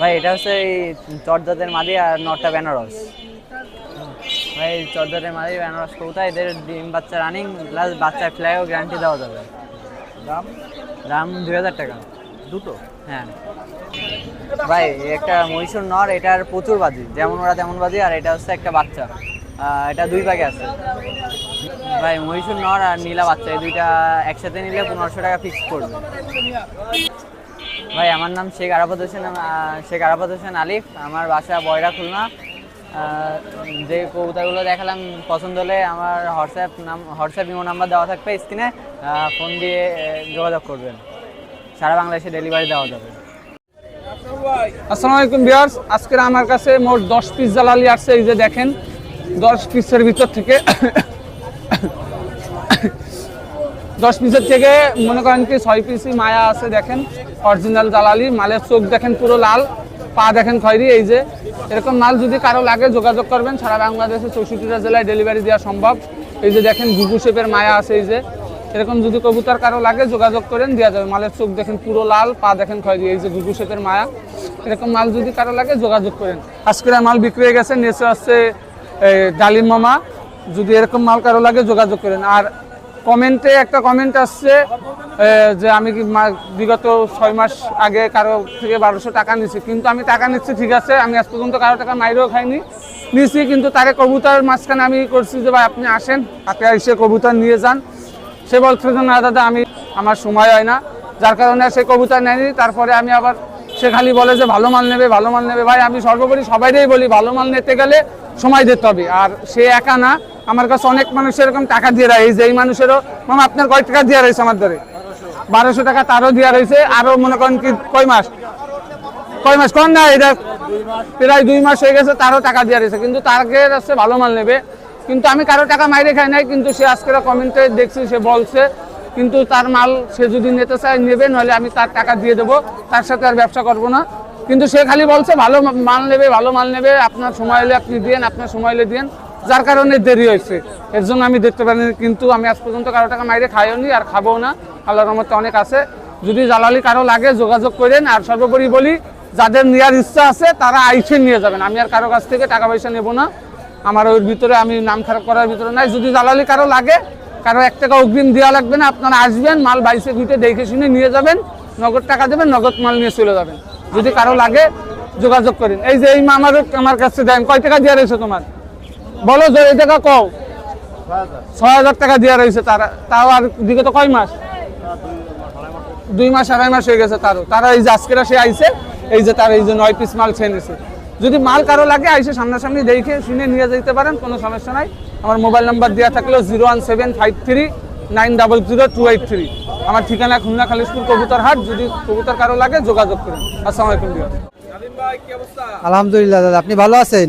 ভাই এটা হচ্ছে এই চটজাতের মাদি আর নটটা বেনারস। ভাই চটজাতের মাদি বেনারস কবুতর, এদের ডিম বাচ্চা রানিং প্লাস বাচ্চার ফ্লাইও গ্যারান্টি দেওয়া যাবে। দাম 2000 টাকা দুটো। হ্যাঁ ভাই একটা মহীশূর নর, এটার প্রচুর বাজি, যেমন ওরা তেমন বাজি। আর এটা হচ্ছে একটা বাচ্চা, এটা 2 পাখি আছে। ভাই মহীশূর নর আর নীলা বাচ্চা, এই দুইটা একসাথে নিলে 1500 টাকা ফিক্স করবে। ভাই আমার নাম শেখ আরাফাত হোসেন আলিফ, আমার বাসা বয়রা খুলনা। যে কবুতরগুলো দেখালাম পছন্দ হলে আমার হোয়াটসঅ্যাপ ইমো নাম্বার দেওয়া থাকবে স্ক্রিনে, ফোন দিয়ে যোগাযোগ করবেন। সারা বাংলাদেশে ডেলিভারি দেওয়া যাবে। আসসালামু আলাইকুম ভিউয়ার্স, আজকে আমার কাছে মোট 10 পিস জালালি আসছে। এই যে দেখেন 10 পিসের ভিতর থেকে 10 পিসের থেকে মনে করেন কি 6 পিসই মায়া আছে। দেখেন অরিজিনাল জালালি মালের, চোখ দেখেন পুরো লাল, পা দেখেন খয়েরি। এই যে এরকম মাল যদি কারো লাগে যোগাযোগ করবেন, সারা বাংলাদেশে 64টা জেলায় ডেলিভারি দেওয়া সম্ভব। এই যে দেখেন গুগু শেপের মায়া আছে। এই যে এরকম যদি কবুতর কারো লাগে যোগাযোগ করেন, দেওয়া যাবে। মালের চোখ দেখেন পুরো লাল, পা দেখেন খয়েরি। এই যে গুগু শেপের মায়া, এরকম মাল যদি কারো লাগে যোগাযোগ করেন। আজকের মাল বিক্রি হয়ে গেছে। নেচে আসছে ডালিম মামা, যদি এরকম মাল কারো লাগে যোগাযোগ করেন। আর কমেন্টে একটা কমেন্ট আসছে যে আমি কি বিগত 6 মাস আগে কারো থেকে 1200 টাকা নিচ্ছি, কিন্তু আমি টাকা নিচ্ছি ঠিক আছে, আমি আজ পর্যন্ত কারো টাকা মাইরেও খাইনি, নিচ্ছি। কিন্তু তাকে কবুতর মাঝখানে আমি করছি যে ভাই আপনি আসেন, তাকে এসে কবুতর নিয়ে যান। সে বলছে যে না দাদা আমার সময় হয় না, যার কারণে সে কবুতর নেয়নি। তারপরে আমি আবার সে খালি বলে যে ভালো মাল নেবে, ভালো মাল নেবে। ভাই আমি সর্বোপরি সবাইকেই বলি ভালো মাল নিতে গেলে সময় দিতে হবে। আর সে একা না, আমার কাছে অনেক মানুষ এরকম টাকা দিয়ে রাখে। যে এই মানুষেরও মামা আপনার কয় টাকা দেওয়া রয়েছে আমার ধরে 1200 টাকা তারও দেওয়া রয়েছে। আরও মনে করেন কি কয় মাস কোন না, এটা প্রায় 2 মাস হয়ে গেছে, তারও টাকা দেওয়া রয়েছে। কিন্তু তাকে হচ্ছে ভালো মাল নেবে, কিন্তু আমি কারো টাকা মাইরে খাই নাই। কিন্তু সে আজকের কমেন্টে দেখছি সে বলছে, কিন্তু তার মাল সে যদি নিতে চায় নেবে, নইলে আমি তার টাকা দিয়ে দেবো, তার সাথে আর ব্যবসা করবো না। কিন্তু সে খালি বলছে ভালো মাল নেবে, ভালো মাল নেবে, আপনার সময় হলে আপনি দিন, আপনার সময় হলে দিন, যার কারণে দেরি হয়েছে। এর জন্য আমি দেখতে পারিনি। কিন্তু আমি আজ পর্যন্ত কারো টাকা মাইরে খাইও নি আর খাবো না, আল্লাহর রহমতে অনেক আছে। যদি জালালি কারো লাগে যোগাযোগ করেন। আর সর্বোপরি বলি যাদের নেওয়ার ইচ্ছা আছে তারা আইসে নিয়ে যাবেন, আমি আর কারো কাছ থেকে টাকা পয়সা নেবো না। আমার ওর ভিতরে আমি নাম খারাপ করার ভিতরে নাই। যদি জালালি কারো লাগে, কারো 1 টাকা অগ্রিম দেওয়া লাগবে না, আপনারা আসবেন, মাল বাইসে ঘুটে দেখে শুনে নিয়ে যাবেন, নগদ টাকা দেবেন, নগদ মাল নিয়ে চলে যাবেন। যদি কারো লাগে যোগাযোগ করেন। এই যে এই মামারও আমার কাছে দেন, কয় টাকা দেওয়া রয়েছে তোমার বলো, এই টাকা কও 6000 টাকা দেওয়া রয়েছে। তাও আর দিকে তো কয় মাস, 2 মাস 2.5 মাস হয়ে গেছে তারা। এই যে আজকেরা সে আইছে, এই যে তার এই যে 9 পিস মাল ছেনেছে। যদি মাল কারো লাগে আইসে সামনাসামনি দেখে শুনে নিয়ে যেতে পারেন, কোনো সমস্যা নাই। আমার মোবাইল নাম্বার দেওয়া থাকলেও 01753900283। আমার ঠিকানা খুলনা খালিশপুর কবুতর হাট। যদি কবুতর কারো লাগে যোগাযোগ করেন। আসসালামু আলাইকুম। আলহামদুলিল্লাহ দাদা, আপনি ভালো আছেন?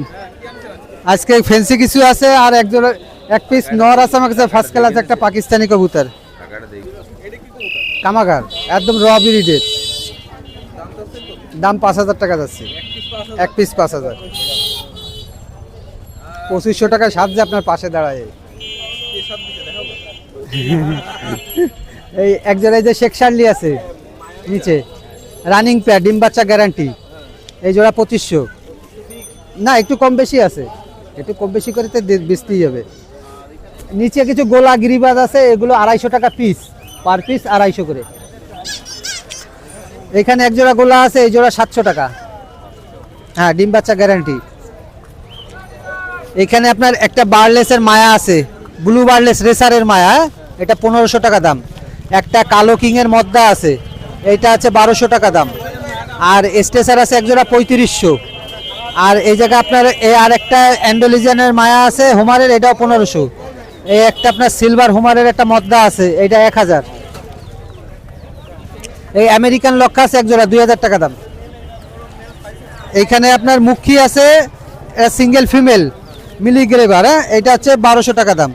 আজকে ফেন্সি কিছু আছে, আর এক পিস নর আছে আমার কাছে, ফার্স্ট ক্লাস একটা পাকিস্তানি কবুতর কামাগার, একদম র ব্রিডের। দাম 5000 টাকা যাচ্ছে, এক পিস 5000। 2500 টাকায় সাজছে আপনার পাশে দাঁড়ায়। এই এক জায়গায় যে শেখ শার্লি আছে নিচে, রানিং পেয়ার, ডিম বাচ্চা গ্যারান্টি। এই জোড়া 2500। না একটু কম বেশি আছে, একটু কম বেশি করে তো বেচতেই হবে। নিচে কিছু গোলা গিরিবাজ আছে, এগুলো 250 টাকা পিস, পার পিস 250 করে। এখানে এক জোড়া গোলা আছে, এই জোড়া 700 টাকা। হ্যাঁ, ডিম বাচ্চা গ্যারান্টি। এখানে আপনার একটা বার্লেসের মায়া আছে, ব্লু বার্লেস রেসারের মায়া, এটা 1500 টাকা দাম। একটা কালো কিংয়ের মদ্দা আছে, এইটা আছে 1200 টাকা দাম। আর স্টেসার আছে এক জোড়া 3500। আর এই জায়গায় আপনার আর একটা অ্যান্ডোলিজিয়ানের মায়া আছে হোমারের, এটাও 1500। এই একটা আপনার সিলভার হোমারের একটা মদ্দা আছে, এটা 1000। এই আমেরিকান লক্ষা আছে এক জোড়া 2000 টাকা দাম। এইখানে আপনার মুখী আছে সিঙ্গেল ফিমেল মিলিগ্রেভার, হ্যাঁ, এটা হচ্ছে 1200 টাকা দাম।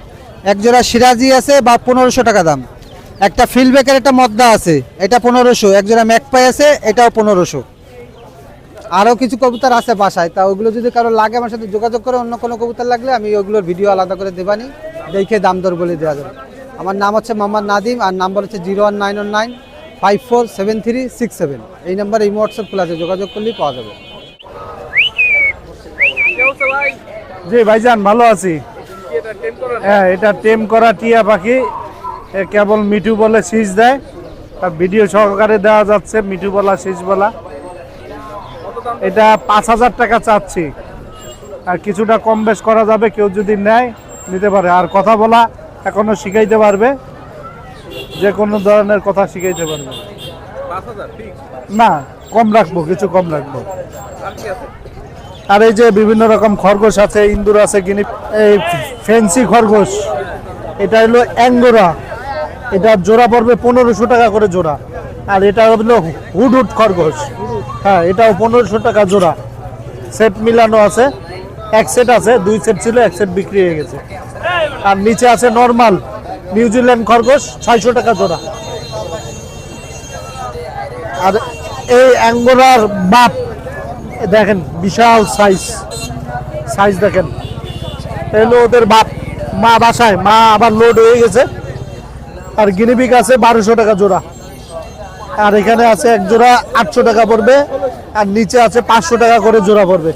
এক জোড়া সিরাজি আছে বা 1500 টাকা দাম। একটা ফিলবেকের একটা মদ্দা আছে, এটা 1500। এক জোড়া ম্যাকপাই আছে, এটাও 1500। আরও কিছু কবুতর আছে বাসায়, তা ওগুলো যদি কারো লাগে আমার সাথে যোগাযোগ করে। অন্য কোনো কবুতর লাগলে আমি ওগুলোর ভিডিও আলাদা করে দেবানি, দেখে দাম দর বলে দেওয়া যাবে। আমার নাম হচ্ছে মোহাম্মদ নাদিম, আর নাম্বার হচ্ছে 01919547367। এই নাম্বারে এই হোয়াটসঅ্যাপ খোলা আছে, যোগাযোগ করলেই পাওয়া যাবে। জি ভাইজান, ভালো আছি। হ্যাঁ, এটা টেম করা টিয়া পাখি, কেবল মিঠু বলে শীষ দেয়, তার ভিডিও সহকারে দেওয়া যাচ্ছে, মিঠু বলা শীষ বলা। এটা 5000 টাকা চাচ্ছি, আর কিছুটা কম বেশ করা যাবে, কেউ যদি নেয় নিতে পারে। আর কথা বলা এখনো শিখাইতে পারবে, যে কোনো ধরনের কথা শিখাইতে পারবে। না, কম রাখবো, কিছু কম রাখবো। আর এই যে বিভিন্ন রকম খরগোশ আছে, ইন্দুর আছে, গিনি, এই ফেন্সি খরগোশ, এটা হলো অ্যাঙ্গোরা, এটা জোড়া পড়বে 1500 টাকা করে জোড়া। আর এটা হলো হুডহুড খরগোশ, হ্যাঁ, এটাও 1500 টাকা জোড়া। সেট মিলানো আছে, এক সেট আছে, 2 সেট ছিল, 1 সেট বিক্রি হয়ে গেছে। আর নিচে আছে নরমাল নিউজিল্যান্ড খরগোশ, 600 টাকা জোড়া। আর এই অ্যাঙ্গোলার বাপ দেখেন, বিশাল সাইজ দেখেন, এলো ওদের বাপ। মা বাসায়, মা আবার লোড হয়ে গেছে। আর গিনিপিগ আছে 1200 টাকা জোড়া। আর এখানে আছে এক জোড়া 800 টাকা পড়বে, আর নিচে আছে 500 টাকা করে জোড়া পড়বে,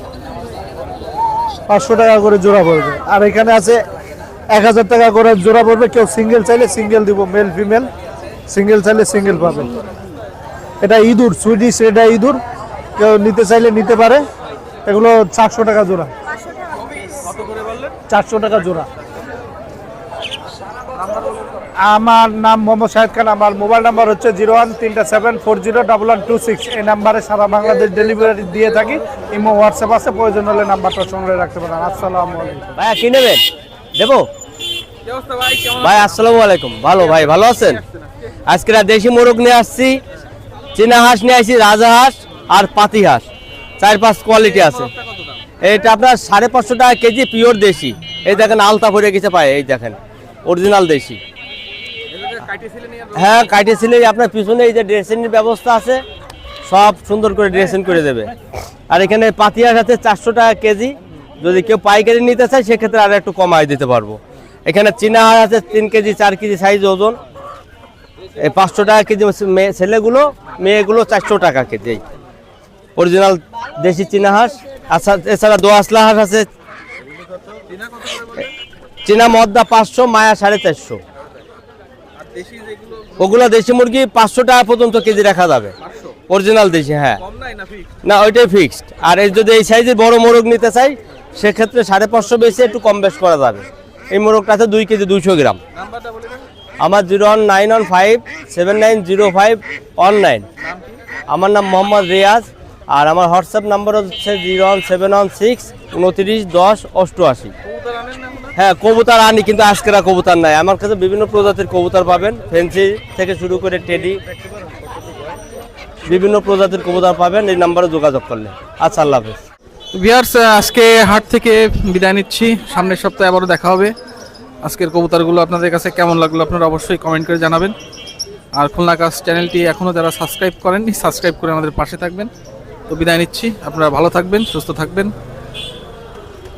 500 টাকা করে জোড়া পড়বে। আর এখানে আছে 1000 টাকা করে জোড়া পড়বে। কেউ সিঙ্গেল চাইলে সিঙ্গেল দিব, মেল ফিমেল সিঙ্গেল চাইলে সিঙ্গেল পাবে। এটা ইঁদুর, সুইডিশ এটা ইঁদুর, কেউ নিতে চাইলে নিতে পারে। এগুলো 400 টাকা জোড়া, 400 টাকা জোড়া। আমার নাম মোহাম্মদ শাহেদ খান। আমার মোবাইল নাম্বার হচ্ছে 0137401126। এই নাম্বারে সারা বাংলাদেশ ডেলিভারি দিয়ে থাকি। ইমো, হোয়াটসঅ্যাপ আছে, প্রয়োজন হলে নাম্বারটা সংগ্রহে রাখতে পারেন। আসসালামু আলাইকুম। ভাইয়া কি নেবেন? দেবো ভাই। আসসালামু আলাইকুম। ভালো ভাই, ভালো আছেন? আজকে দেশি মোরগ নিয়ে আসছি, চীনা হাঁস নিয়ে আসছি, রাজহাঁস আর পাতি হাঁস, 4-5 কোয়ালিটি আছে। এটা আপনার 550 টাকা কেজি, পিওর দেশি। এই দেখেন আলতা ভরে গেছে পায়ে, এই দেখেন অরিজিনাল দেশি। হ্যাঁ, কাটিয়েছিলে। আপনার পিছনে এই যে ড্রেসিংয়ের ব্যবস্থা আছে, সব সুন্দর করে ড্রেসিং করে দেবে। আর এখানে পাতি হাঁস আছে 400 টাকা কেজি। যদি কেউ পাইকারি নিতে চায় সেক্ষেত্রে আরো একটু কমাই দিতে পারবো। এখানে চীনা হাঁস আছে 3 কেজি 4 কেজি সাইজ ওজন, 500 টাকা কেজি ছেলেগুলো, মেয়েগুলো 400 টাকা কেজি অরিজিনাল দেশি চীনা হাঁস। আচ্ছা, এছাড়া দোয়াশলা হাঁস আছে, চীনা মদ্দা 500, মায়া 450। ওগুলো দেশি মুরগি 500 টাকা পর্যন্ত কেজি রাখা যাবে, অরিজিনাল দেশি। হ্যাঁ, না ওইটাই ফিক্সড। আর এই যদি এই সাইজের বড় মোরগ নিতে চাই সেক্ষেত্রে 550 বেশি একটু কম বেশ করা যাবে। এই মোরগটা আছে 2 কেজি 200 গ্রাম। আমার 01915790519। আমার নাম মোহাম্মদ রিয়াজ। আর আমার হোয়াটসঅ্যাপ নাম্বার হচ্ছে 01716291088। হ্যাঁ, কবুতর আনি, কিন্তু আজকেরা কবুতর নাই আমার কাছে। বিভিন্ন প্রজাতির কবুতর পাবেন, ফেন্সি থেকে শুরু করে টেডি, বিভিন্ন প্রজাতির কবুতর পাবেন এই নাম্বারে যোগাযোগ করলে। আচ্ছা, আল্লাহ হাফেজ। ভিউয়ার্স, আজকে হাট থেকে বিদায় নিচ্ছি। সামনের সপ্তাহে আবারও দেখা হবে। আজকের কবুতরগুলো আপনাদের কাছে কেমন লাগলো আপনারা অবশ্যই কমেন্ট করে জানাবেন। আর খুলনা কাজ চ্যানেলটি এখনও যারা সাবস্ক্রাইব করেননি, সাবস্ক্রাইব করে আমাদের পাশে থাকবেন। তো বিদায় নিচ্ছি, আপনারা ভালো থাকবেন, সুস্থ থাকবেন।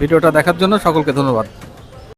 ভিডিওটা দেখার জন্য সকলকে ধন্যবাদ।